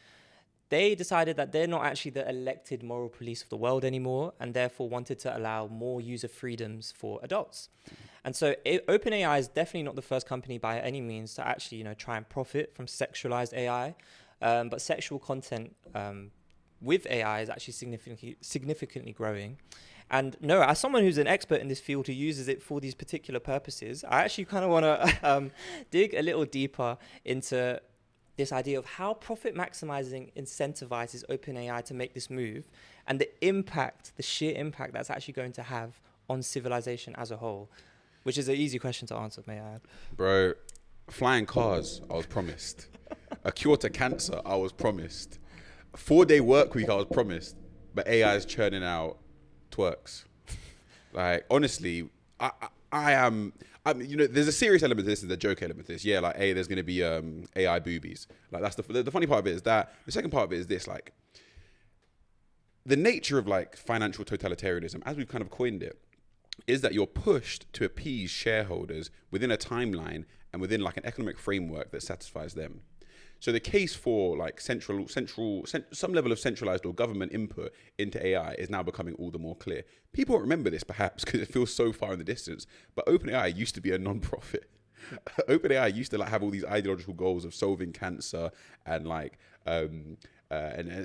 they decided that they're not actually the elected moral police of the world anymore, and therefore wanted to allow more user freedoms for adults. And so OpenAI is definitely not the first company by any means to actually, try and profit from sexualized AI. But sexual content with AI is actually significantly growing. And no, as someone who's an expert in this field who uses it for these particular purposes, I actually kind of want to dig a little deeper into this idea of how profit maximizing incentivizes OpenAI to make this move and the sheer impact that's actually going to have on civilization as a whole, which is an easy question to answer, may I add. Bro, flying cars, I was promised. A cure to cancer, I was promised. A 4-day work week, I was promised. But AI is churning out twerks. Like, honestly, there's a serious element to this and the joke element to this. Yeah, like, there's going to be AI boobies. Like, that's the funny part of it is that. The second part of it is this, like, the nature of, like, financial totalitarianism, as we've kind of coined it, is that you're pushed to appease shareholders within a timeline and within, like, an economic framework that satisfies them. So the case for like some level of centralized or government input into AI is now becoming all the more clear. People won't remember this perhaps because it feels so far in the distance, but OpenAI used to be a non-profit. OpenAI used to like have all these ideological goals of solving cancer and like and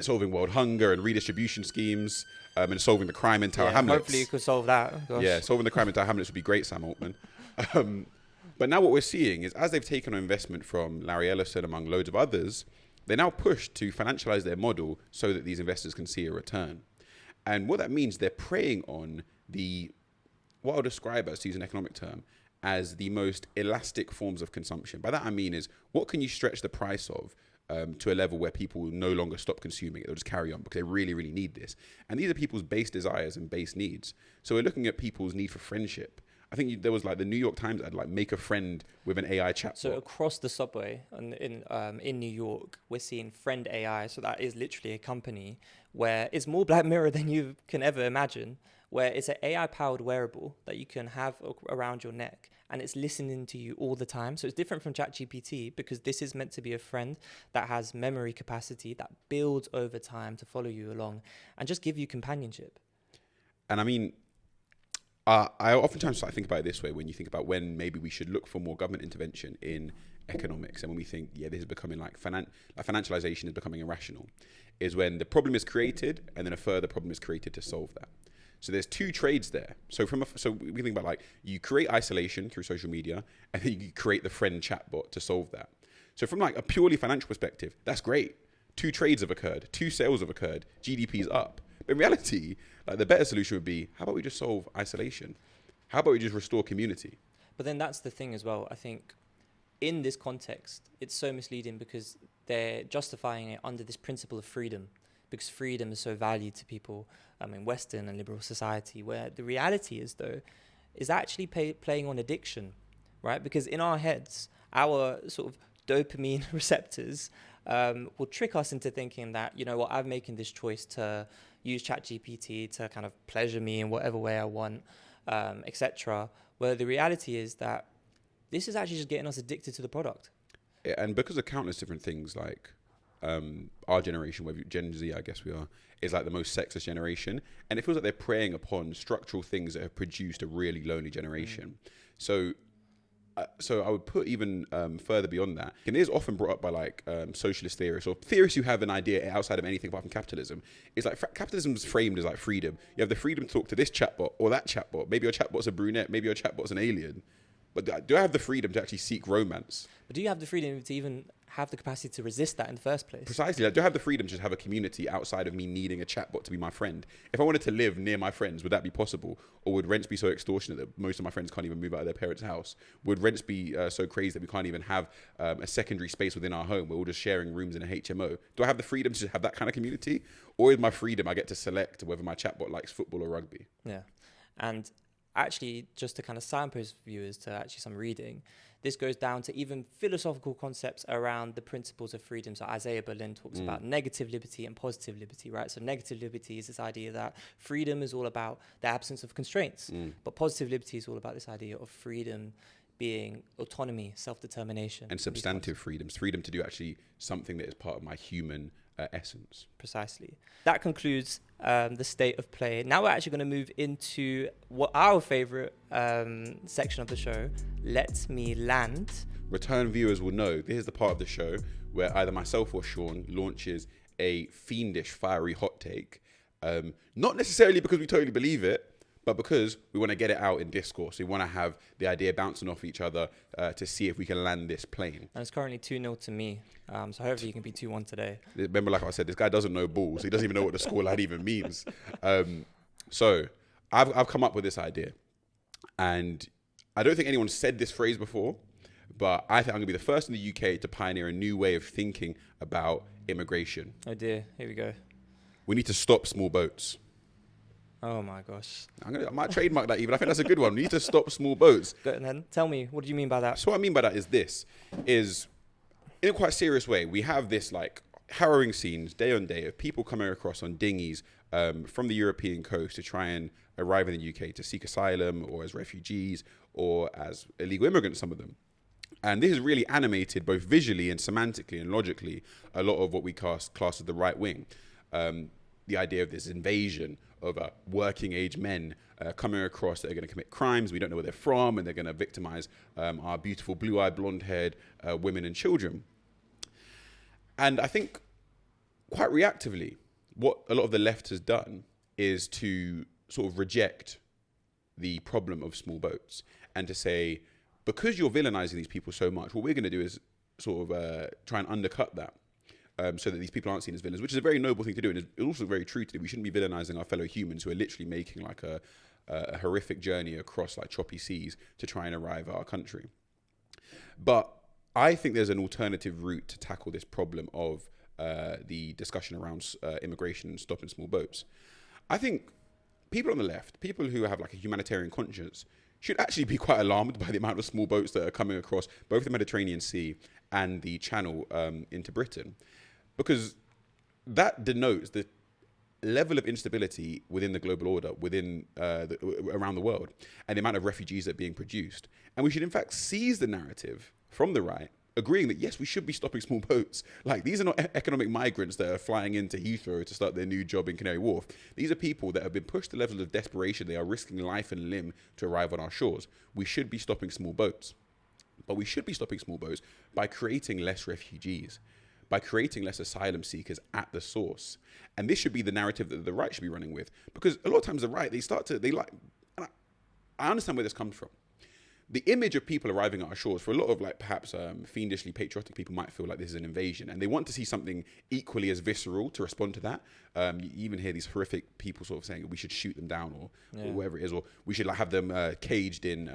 solving world hunger and redistribution schemes and solving the crime in Tower Hamlets. Hopefully you could solve that. Gosh. Yeah, solving the crime in Tower Hamlets would be great, Sam Altman. But now what we're seeing is as they've taken on investment from Larry Ellison, among loads of others, they're now pushed to financialize their model so that these investors can see a return. And what that means, they're preying on what I'll describe as, to use an economic term, as the most elastic forms of consumption. By that I mean is, what can you stretch the price of to a level where people will no longer stop consuming it? They'll just carry on because they really, really need this. And these are people's base desires and base needs. So we're looking at people's need for friendship. I think there was like the New York Times had like make a friend with an AI chatbot. So across the subway in New York, we're seeing Friend AI. So that is literally a company where it's more Black Mirror than you can ever imagine, where it's an AI-powered wearable that you can have around your neck, and it's listening to you all the time. So it's different from ChatGPT because this is meant to be a friend that has memory capacity that builds over time to follow you along and just give you companionship. And I mean, I oftentimes think about it this way when you think about when maybe we should look for more government intervention in economics, and when we think, this is becoming like financialization is becoming irrational, is when the problem is created and then a further problem is created to solve that. So there's two trades there. So we think about like you create isolation through social media, and then you create the friend chatbot to solve that. So from like a purely financial perspective, that's great. 2 trades have occurred, 2 sales have occurred, GDP's up. But in reality, like the better solution would be, how about we just solve isolation? How about we just restore community? But then that's the thing as well. I think in this context, it's so misleading because they're justifying it under this principle of freedom, because freedom is so valued to people in Western and liberal society, where the reality is, though, is actually playing on addiction, right? Because in our heads, our sort of dopamine receptors will trick us into thinking that, you know what, I'm making this choice to use ChatGPT to kind of pleasure me in whatever way I want, etc. Where the reality is that this is actually just getting us addicted to the product. Yeah, and because of countless different things, like our generation, whether Gen Z, I guess we are, is like the most sexist generation. And it feels like they're preying upon structural things that have produced a really lonely generation. So I would put even further beyond that. And it is often brought up by like socialist theorists or theorists who have an idea outside of anything apart from capitalism. It's like capitalism is framed as like freedom. You have the freedom to talk to this chatbot or that chatbot. Maybe your chatbot's a brunette. Maybe your chatbot's an alien. But do I have the freedom to actually seek romance? But do you have the freedom to even have the capacity to resist that in the first place? Precisely. Do I have the freedom to just have a community outside of me needing a chatbot to be my friend? If I wanted to live near my friends, would that be possible? Or would rents be so extortionate that most of my friends can't even move out of their parents' house? Would rents be so crazy that we can't even have a secondary space within our home? We're all just sharing rooms in a HMO. Do I have the freedom to just have that kind of community? Or is my freedom I get to select whether my chatbot likes football or rugby? Yeah. And actually, just to kind of signpost viewers to actually some reading, this goes down to even philosophical concepts around the principles of freedom. So Isaiah Berlin talks about negative liberty and positive liberty, right? So negative liberty is this idea that freedom is all about the absence of constraints, but positive liberty is all about this idea of freedom being autonomy, self-determination. And substantive freedoms, freedom to do actually something that is part of my human essence. Precisely. That concludes the state of play. Now we're actually going to move into what our favorite section of the show, Let Me Land. Return viewers will know this is the part of the show where either myself or Sean launches a fiendish, fiery hot take. Not necessarily because we totally believe it, but because we want to get it out in discourse. We want to have the idea bouncing off each other to see if we can land this plane. And it's currently 2-0 to me. So hopefully you can be 2-1 today. Remember, like I said, this guy doesn't know balls. He doesn't even know what the scoreline even means. So I've come up with this idea. And I don't think anyone said this phrase before, but I think I'm going to be the first in the UK to pioneer a new way of thinking about immigration. Oh dear, here we go. We need to stop small boats. Oh my gosh. I might trademark that even. I think that's a good one. We need to stop small boats. Go and then tell me, what do you mean by that? So what I mean by that is in a quite serious way, we have this like harrowing scenes day on day of people coming across on dinghies from the European coast to try and arrive in the UK to seek asylum or as refugees or as illegal immigrants, some of them. And this has really animated both visually and semantically and logically a lot of what we class as the right wing. The idea of this invasion of working age men coming across that are going to commit crimes. We don't know where they're from, and they're going to victimize our beautiful blue-eyed, blonde-haired women and children. And I think quite reactively, what a lot of the left has done is to sort of reject the problem of small boats and to say, because you're villainizing these people so much, what we're going to do is sort of try and undercut that so that these people aren't seen as villains, which is a very noble thing to do. And it's also very true to do. We shouldn't be villainizing our fellow humans who are literally making like a horrific journey across like choppy seas to try and arrive at our country. But I think there's an alternative route to tackle this problem of the discussion around immigration and stopping small boats. I think people on the left, people who have like a humanitarian conscience, should actually be quite alarmed by the amount of small boats that are coming across both the Mediterranean Sea and the Channel into Britain, because that denotes the level of instability within the global order, within around the world, and the amount of refugees that are being produced. And we should in fact seize the narrative from the right, agreeing that yes, we should be stopping small boats. Like, these are not economic migrants that are flying into Heathrow to start their new job in Canary Wharf. These are people that have been pushed to levels of desperation. They are risking life and limb to arrive on our shores. We should be stopping small boats. But we should be stopping small boats by creating less refugees, by creating less asylum seekers at the source. And this should be the narrative that the right should be running with. Because a lot of times the right, I understand where this comes from. The image of people arriving at our shores, for a lot of like perhaps fiendishly patriotic people, might feel like this is an invasion, and they want to see something equally as visceral to respond to that. You even hear these horrific people sort of saying we should shoot them down or whatever it is, or we should like have them caged in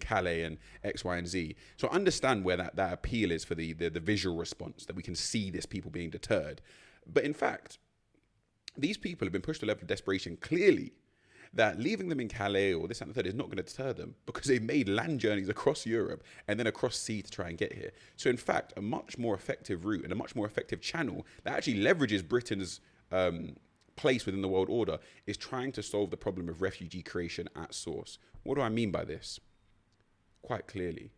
Calais and X, Y, and Z. So I understand where that appeal is for the visual response, that we can see this people being deterred. But in fact, these people have been pushed to a level of desperation clearly, that leaving them in Calais or this and the third is not going to deter them, because they've made land journeys across Europe and then across sea to try and get here. So in fact, a much more effective route and a much more effective channel that actually leverages Britain's place within the world order is trying to solve the problem of refugee creation at source. What do I mean by this? Quite clearly.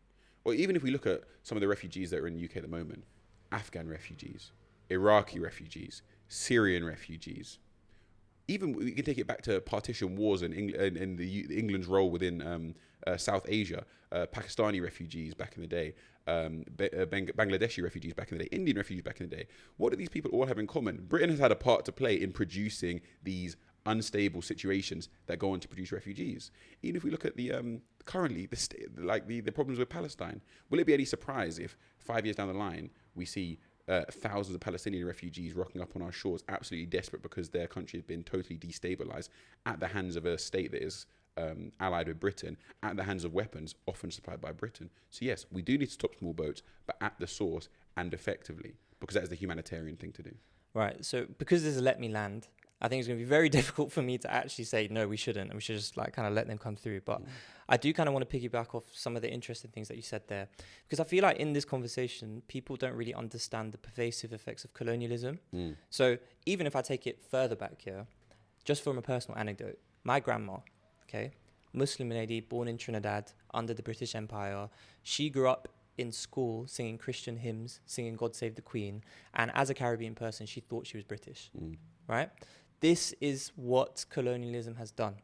Well, even if we look at some of the refugees that are in the UK at the moment, Afghan refugees, Iraqi refugees, Syrian refugees, even we can take it back to partition wars and England's role within South Asia, Pakistani refugees back in the day, Bangladeshi refugees back in the day, Indian refugees back in the day. What do these people all have in common? Britain has had a part to play in producing these unstable situations that go on to produce refugees. Even if we look at the currently the problems with Palestine, will it be any surprise if 5 years down the line we see thousands of Palestinian refugees rocking up on our shores, absolutely desperate because their country has been totally destabilized at the hands of a state that is allied with Britain, at the hands of weapons often supplied by Britain? So yes, we do need to stop small boats, but at the source and effectively, because that is the humanitarian thing to do. Right. So because this is Let Me Land, I think it's going to be very difficult for me to actually say, no, we shouldn't, and we should just like kind of let them come through. But I do kind of want to piggyback off some of the interesting things that you said there, because I feel like in this conversation, people don't really understand the pervasive effects of colonialism. So even if I take it further back here, just from a personal anecdote, my grandma, Muslim lady, born in Trinidad under the British Empire, she grew up in school singing Christian hymns, singing God Save the Queen, and as a Caribbean person, she thought she was British, right? This is what colonialism has done.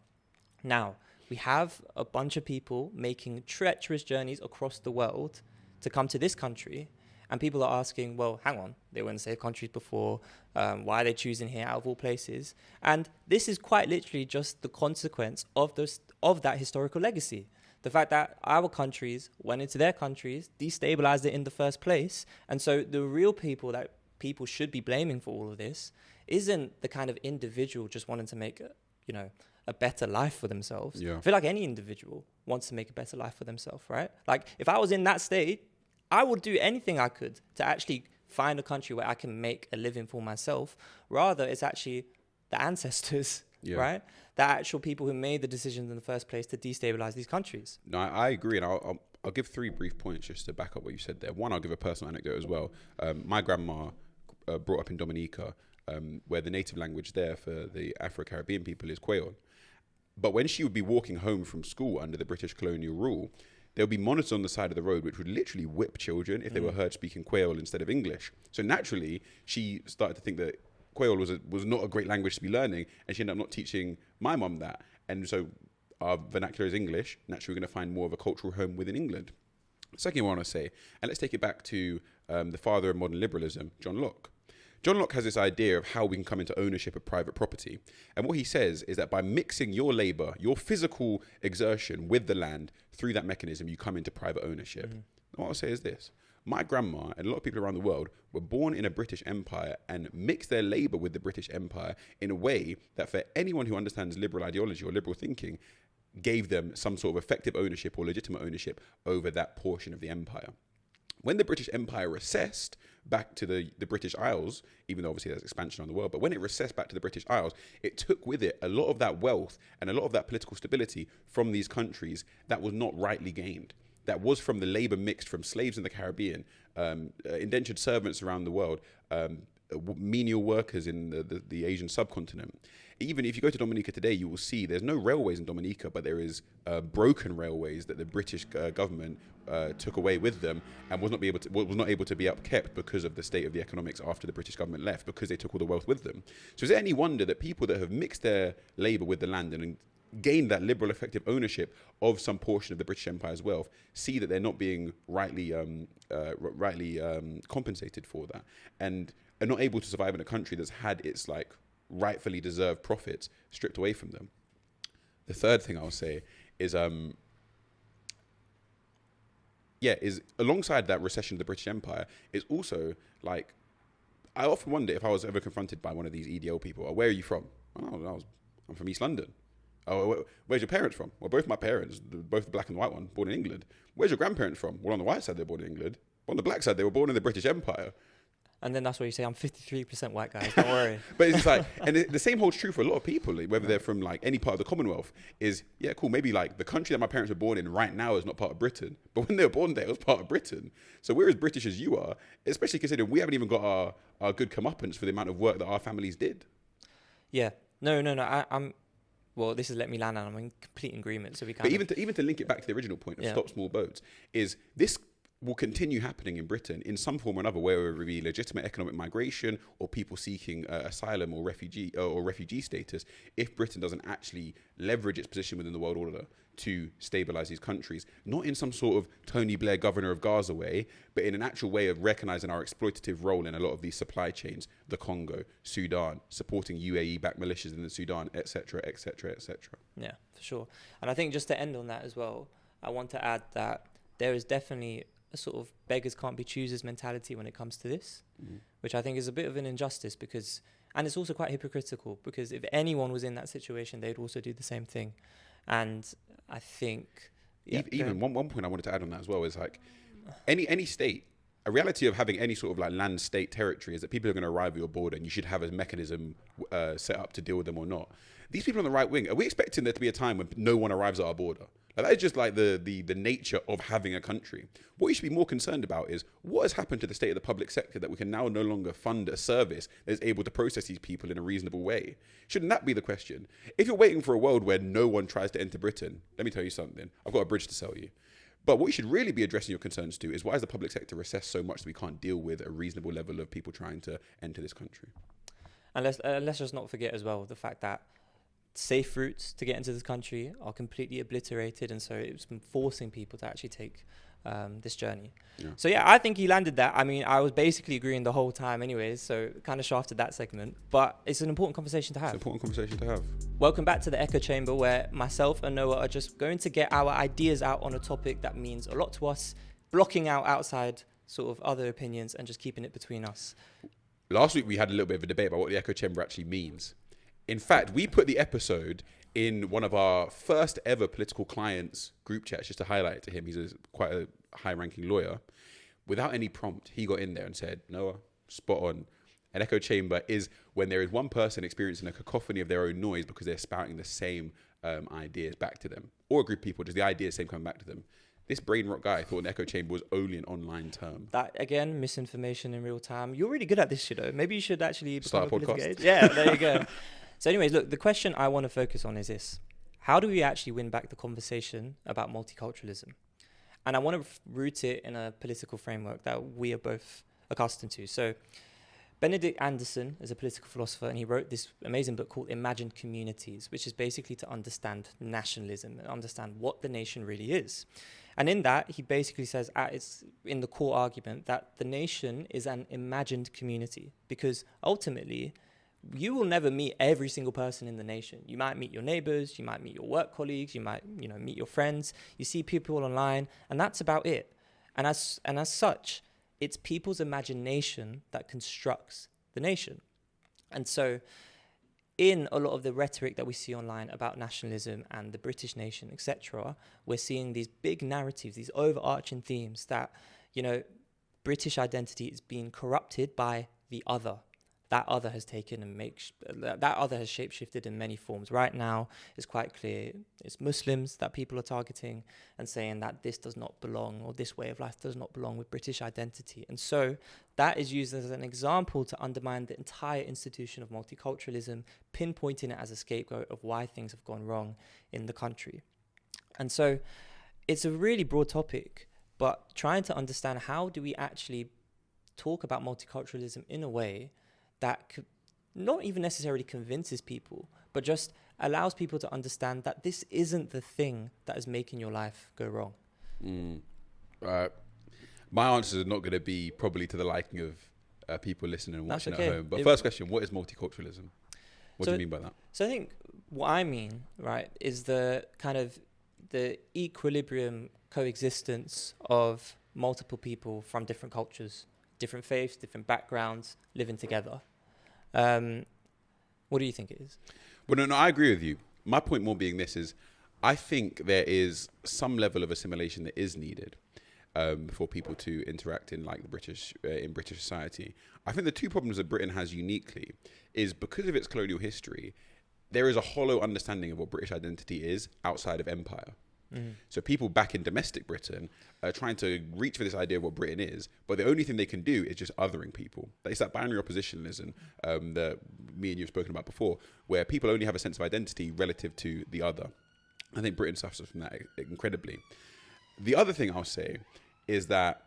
Now, we have a bunch of people making treacherous journeys across the world to come to this country, and people are asking, well, hang on, they were in safe countries before, why are they choosing here out of all places? And this is quite literally just the consequence of that historical legacy. The fact that our countries went into their countries, destabilized it in the first place, and so the real people that people should be blaming for all of this isn't the kind of individual just wanting to make a better life for themselves. I feel like any individual wants to make a better life for themselves, right? Like if I was in that state, I would do anything I could to actually find a country where I can make a living for myself. Rather, it's actually the ancestors, right? The actual people who made the decisions in the first place to destabilize these countries. No, I agree, and I'll give 3 brief points just to back up what you said there. One, I'll give a personal anecdote as well. My grandma brought up in Dominica, where the native language there for the Afro-Caribbean people is Creole. But when she would be walking home from school under the British colonial rule, there'll be monitors on the side of the road which would literally whip children if they were heard speaking Creole instead of English. So naturally, she started to think that Creole was not a great language to be learning, and she ended up not teaching my mum that. And so our vernacular is English. Naturally, we're going to find more of a cultural home within England. Second thing I want to say, and let's take it back to the father of modern liberalism, John Locke. John Locke has this idea of how we can come into ownership of private property. And what he says is that by mixing your labour, your physical exertion with the land, through that mechanism, you come into private ownership. And what I'll say is this. My grandma and a lot of people around the world were born in a British Empire and mixed their labour with the British Empire in a way that for anyone who understands liberal ideology or liberal thinking, gave them some sort of effective ownership or legitimate ownership over that portion of the empire. When the British Empire recessed back to the British Isles, even though obviously there's expansion on the world, but when it recessed back to the British Isles, it took with it a lot of that wealth and a lot of that political stability from these countries that was not rightly gained. That was from the labour mixed from slaves in the Caribbean, indentured servants around the world, menial workers in the Asian subcontinent. Even if you go to Dominica today, you will see there's no railways in Dominica, but there is broken railways that the British government took away with them and was not able to be upkept because of the state of the economics after the British government left, because they took all the wealth with them. So is there any wonder that people that have mixed their labour with the land and gained that liberal effective ownership of some portion of the British Empire's wealth see that they're not being rightly compensated for that, and are not able to survive in a country that's had its like rightfully deserved profits stripped away from them? The third thing I'll say is is alongside that recession of the British Empire is also like, I often wonder if I was ever confronted by one of these EDL people, oh, where are you from? Oh, I'm from East London. Oh, where's your parents from? Well, both my parents, both the black and the white one, born in England. Where's your grandparents from? Well, on the white side, they were born in England. On the black side, they were born in the British Empire. And then that's where you say, I'm 53% white, guys, don't worry. But it's like, and the same holds true for a lot of people, like, whether they're from like any part of the Commonwealth, is, yeah, cool, maybe like the country that my parents were born in right now is not part of Britain, but when they were born there, it was part of Britain. So we're as British as you are, especially considering we haven't even got our good comeuppance for the amount of work that our families did. Yeah, no, I'm, well, this is let me land, and I'm in complete agreement. So we can. But even to link it back to the original point of stop small boats, is this will continue happening in Britain in some form or another, where it will be legitimate economic migration or people seeking asylum or refugee status, if Britain doesn't actually leverage its position within the world order to stabilise these countries, not in some sort of Tony Blair governor of Gaza way, but in an actual way of recognising our exploitative role in a lot of these supply chains, the Congo, Sudan, supporting UAE-backed militias in the Sudan, etc., etc., etc. Yeah, for sure. And I think just to end on that as well, I want to add that there is definitely a sort of beggars can't be choosers mentality when it comes to this, which I think is a bit of an injustice, because, and it's also quite hypocritical, because if anyone was in that situation, they'd also do the same thing. And I think even one point I wanted to add on that as well is like any state, a reality of having any sort of like land state territory is that people are going to arrive at your border, and you should have a mechanism set up to deal with them or not. These people on the right wing, are we expecting there to be a time when no one arrives at our border? Like, that is just like the nature of having a country. What you should be more concerned about is what has happened to the state of the public sector that we can now no longer fund a service that is able to process these people in a reasonable way. Shouldn't that be the question? If you're waiting for a world where no one tries to enter Britain, let me tell you something. I've got a bridge to sell you. But what you should really be addressing your concerns to is, why is the public sector recessed so much that we can't deal with a reasonable level of people trying to enter this country? And let's just not forget as well the fact that safe routes to get into this country are completely obliterated, and so it's been forcing people to actually take this journey. So yeah, I think he landed that. I mean, I was basically agreeing the whole time anyways, so kind of shafted that segment, but it's an important conversation to have. It's an important conversation to have. Welcome back to the Echo Chamber, where myself and Noah are just going to get our ideas out on a topic that means a lot to us, blocking out outside sort of other opinions and just keeping it between us. Last week we had a little bit of a debate about what the Echo Chamber actually means. In fact, we put the episode in one of our first ever political clients group chats just to highlight it to him. He's quite a high-ranking lawyer. Without any prompt, he got in there and said, Noah, spot on. An echo chamber is when there is one person experiencing a cacophony of their own noise because they're spouting the same ideas back to them. Or a group of people, just the ideas same coming back to them. This brain rot guy thought an echo chamber was only an online term. That, again, misinformation in real time. You're really good at this shit, though. Maybe you should actually start a podcast. Yeah, there you go. So anyways, look, the question I want to focus on is this. How do we actually win back the conversation about multiculturalism? And I want to root it in a political framework that we are both accustomed to. So Benedict Anderson is a political philosopher, and he wrote this amazing book called Imagined Communities, which is basically to understand nationalism and understand what the nation really is. And in that, he basically says, it's in the core argument, that the nation is an imagined community, because ultimately, you will never meet every single person in the nation. You might meet your neighbors, you might meet your work colleagues, you might, meet your friends, you see people online, and that's about it. And as such, it's people's imagination that constructs the nation. And so in a lot of the rhetoric that we see online about nationalism and the British nation, etc., we're seeing these big narratives, these overarching themes that, British identity is being corrupted by the other. That other has taken and that other has shapeshifted in many forms. Right now, it's quite clear it's Muslims that people are targeting and saying that this does not belong, or this way of life does not belong with British identity. And so that is used as an example to undermine the entire institution of multiculturalism, pinpointing it as a scapegoat of why things have gone wrong in the country. And so it's a really broad topic, but trying to understand how do we actually talk about multiculturalism in a way that not even necessarily convinces people, but just allows people to understand that this isn't the thing that is making your life go wrong. My answers are not going to be probably to the liking of people listening and watching at home. But first question, what is multiculturalism? What do you mean by that? So I think what I mean, right, is the kind of the equilibrium coexistence of multiple people from different cultures, different faiths, different backgrounds, living together. What do you think it is? Well, no, I agree with you. My point more being this is, I think there is some level of assimilation that is needed for people to interact in like the British society. I think the two problems that Britain has uniquely is because of its colonial history, there is a hollow understanding of what British identity is outside of empire. Mm-hmm. So people back in domestic Britain are trying to reach for this idea of what Britain is, but the only thing they can do is just othering people. It's that binary oppositionalism that me and you have spoken about before, where people only have a sense of identity relative to the other. I think Britain suffers from that incredibly. The other thing I'll say is that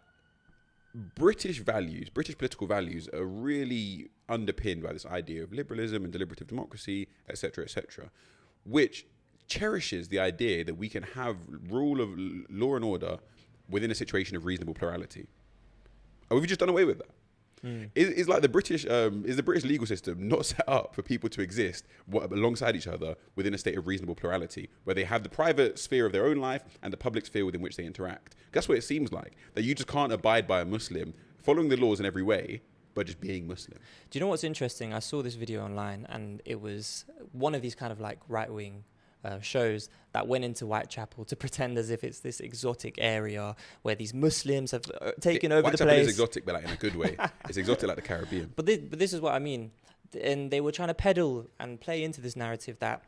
British political values are really underpinned by this idea of liberalism and deliberative democracy, etc., which cherishes the idea that we can have rule of law and order within a situation of reasonable plurality. And we've just done away with that. Is like the British legal system not set up for people to exist alongside each other within a state of reasonable plurality, where they have the private sphere of their own life and the public sphere within which they interact? That's what it seems like, that you just can't abide by a Muslim following the laws in every way, but just being Muslim. Do you know what's interesting? I saw this video online, and it was one of these kind of like right-wing shows that went into Whitechapel to pretend as if it's this exotic area where these Muslims have taken over the place. Whitechapel is exotic, but like in a good way. It's exotic like the Caribbean. But this is what I mean. And they were trying to peddle and play into this narrative that,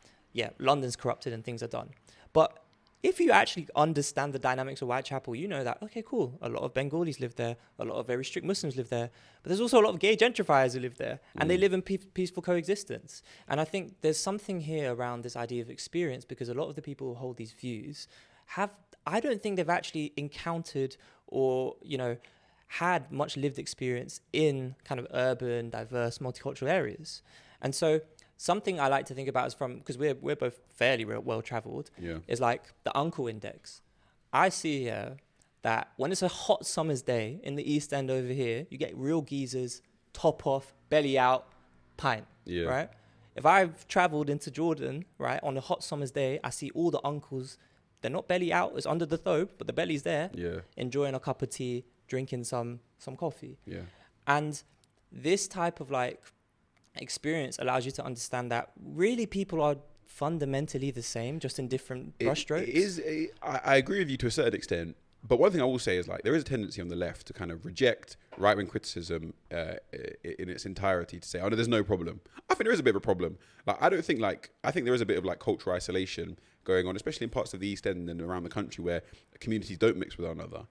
London's corrupted and things are done. But if you actually understand the dynamics of Whitechapel, you know that, okay, cool, a lot of Bengalis live there, a lot of very strict Muslims live there, but there's also a lot of gay gentrifiers who live there, and they live in peaceful coexistence. And I think there's something here around this idea of experience, because a lot of the people who hold these views I don't think they've actually encountered or, had much lived experience in kind of urban, diverse, multicultural areas. And so something I like to think about is because we're both fairly well-traveled, is like the uncle index. I see here that when it's a hot summer's day in the East End over here, you get real geezers, top off, belly out, pint, right? If I've traveled into Jordan, right, on a hot summer's day, I see all the uncles. They're not belly out, it's under the thobe, but the belly's there, enjoying a cup of tea, drinking some coffee. And this type of like experience allows you to understand that really people are fundamentally the same, just in different brushstrokes. I agree with you to a certain extent, but one thing I will say is like there is a tendency on the left to kind of reject right-wing criticism in its entirety, to say, oh no, there's no problem. I think there is a bit of a problem. I think there is a bit of like cultural isolation going on, especially in parts of the East End and around the country where communities don't mix with one another.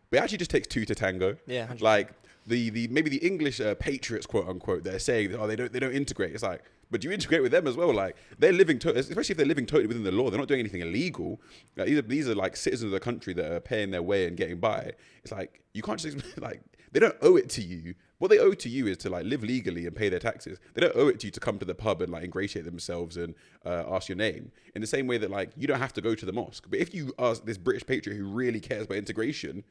But it actually just takes two to tango. 100%. Like maybe the English patriots, quote unquote, they're saying that they don't integrate. It's like, But do you integrate with them as well? Like, they're living, especially if they're living totally within the law, they're not doing anything illegal. Like, these are like citizens of the country that are paying their way and getting by. It's like, you can't just, like, they don't owe it to you. What they owe to you is to like live legally and pay their taxes. They don't owe it to you to come to the pub and like ingratiate themselves and ask your name. In the same way that like, you don't have to go to the mosque. But if you are this British patriot who really cares about integration,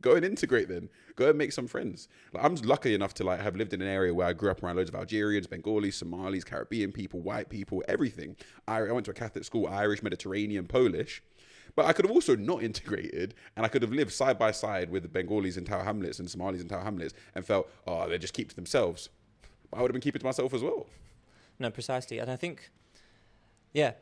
go and integrate then. Go and make some friends. Like, I'm lucky enough to like have lived in an area where I grew up around loads of Algerians, Bengalis, Somalis, Caribbean people, white people, everything. I went to a Catholic school, Irish, Mediterranean, Polish. But I could have also not integrated, and I could have lived side by side with the Bengalis in Tower Hamlets and Somalis in Tower Hamlets and felt, oh, they just keep to themselves. But I would have been keeping to myself as well. No, precisely. And I think, yeah,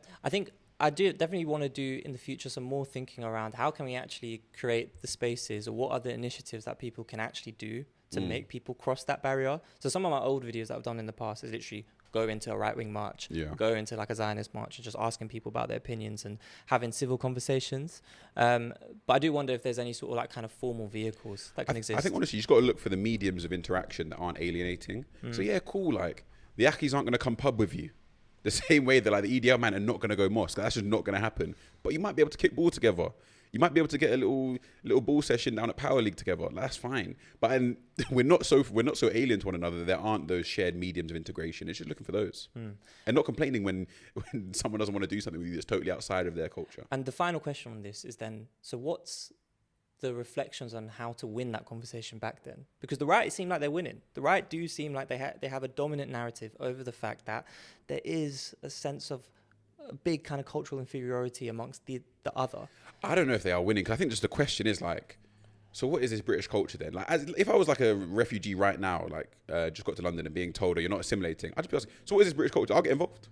I do definitely want to do in the future some more thinking around how can we actually create the spaces, or what are the initiatives that people can actually do to make people cross that barrier. So some of my old videos that I've done in the past is literally go into a right-wing march, go into like a Zionist march and just asking people about their opinions and having civil conversations. But I do wonder if there's any sort of like kind of formal vehicles that can exist. I think honestly, you just got to look for the mediums of interaction that aren't alienating. So yeah, cool. Like the Akis aren't going to come pub with you. The same way that like the EDL man are not going to go mosque. That's just not going to happen. But you might be able to kick ball together. You might be able to get a little ball session down at Power League together. That's fine. But we're not so alien to one another that there aren't those shared mediums of integration. It's just looking for those. And not complaining when someone doesn't want to do something with you that's totally outside of their culture. And the final question on this is then, so what's the reflections on how to win that conversation back then? Because the right seem like they're winning. The right do seem like they have a dominant narrative over the fact that there is a sense of a big kind of cultural inferiority amongst the other. I don't know if they are winning, because I think just the question is like, so what is this British culture then? Like, if I was like a refugee right now, like just got to London and being told, oh, you're not assimilating, I'd just be asking, so what is this British culture? I'll get involved.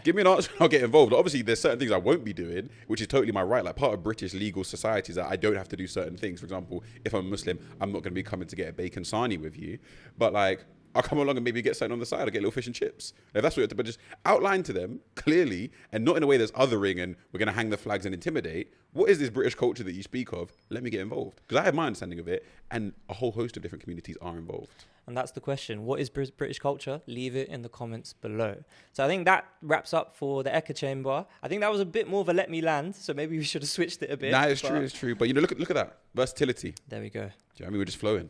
Give me an answer and I'll get involved. Obviously, there's certain things I won't be doing, which is totally my right. Like, part of British legal society is that I don't have to do certain things. For example, if I'm a Muslim, I'm not going to be coming to get a bacon sarnie with you. But like, I'll come along and maybe get something on the side. I'll get a little fish and chips. If that's what you have to, but just outline to them clearly and not in a way that's othering and we're going to hang the flags and intimidate. What is this British culture that you speak of? Let me get involved. Because I have my understanding of it, and a whole host of different communities are involved. And that's the question. What is British culture? Leave it in the comments below. So I think that wraps up for the echo chamber. I think that was a bit more of a let me land, so maybe we should have switched it a bit. Nah, it's true. But you know, look at that versatility. There we go. Do you know what I mean? We're just flowing.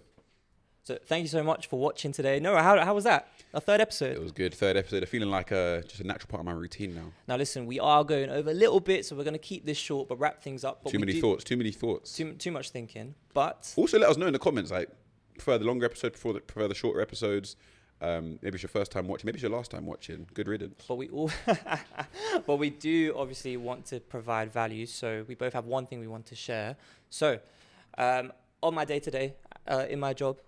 So thank you so much for watching today. Noah, how was that? Our third episode? It was good. Third episode. I'm feeling like just a natural part of my routine now. Now listen, we are going over a little bit, so we're going to keep this short but wrap things up. But Too many thoughts. Too much thinking. But also let us know in the comments, like, prefer the longer episode, prefer the shorter episodes. Maybe it's your first time watching. Maybe it's your last time watching. Good riddance. But we do obviously want to provide value, so we both have one thing we want to share. So on my day-to-day, in my job,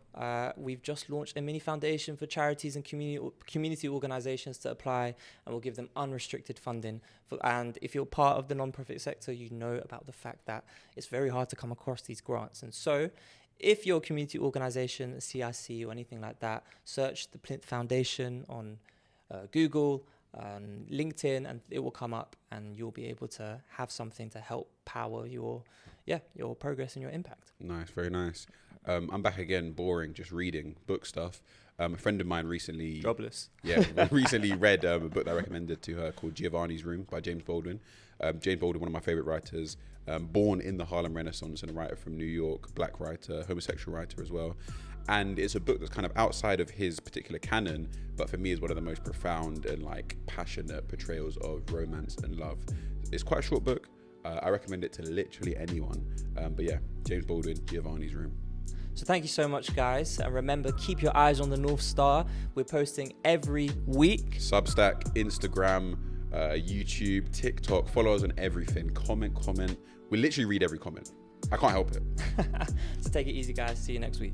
we've just launched a mini foundation for charities and community organizations to apply, and we'll give them unrestricted funding. And if you're part of the non-profit sector, you know about the fact that it's very hard to come across these grants. And so if you're a community organization, a CIC or anything like that, search the Plinth Foundation on Google, LinkedIn, and it will come up, and you'll be able to have something to help power your progress and your impact. Nice, very nice. I'm back again, boring, just reading book stuff. A friend of mine recently... Jobless. Yeah, recently read a book that I recommended to her called Giovanni's Room by James Baldwin. James Baldwin, one of my favorite writers, born in the Harlem Renaissance and a writer from New York, black writer, homosexual writer as well. And it's a book that's kind of outside of his particular canon, but for me is one of the most profound and like passionate portrayals of romance and love. It's quite a short book. I recommend it to literally anyone. But yeah, James Baldwin, Giovanni's Room. So thank you so much, guys. And remember, keep your eyes on the Northstar. We're posting every week. Substack, Instagram, YouTube, TikTok. Follow us on everything. Comment. We literally read every comment. I can't help it. So take it easy, guys. See you next week.